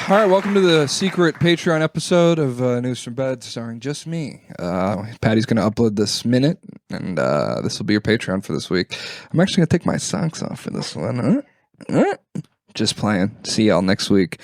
All right, welcome to the secret Patreon episode of News from Bed, starring just me. Patty's going to upload this minute, and this will be your Patreon for this week. I'm actually going to take my socks off for this one. Just playing. See y'all next week.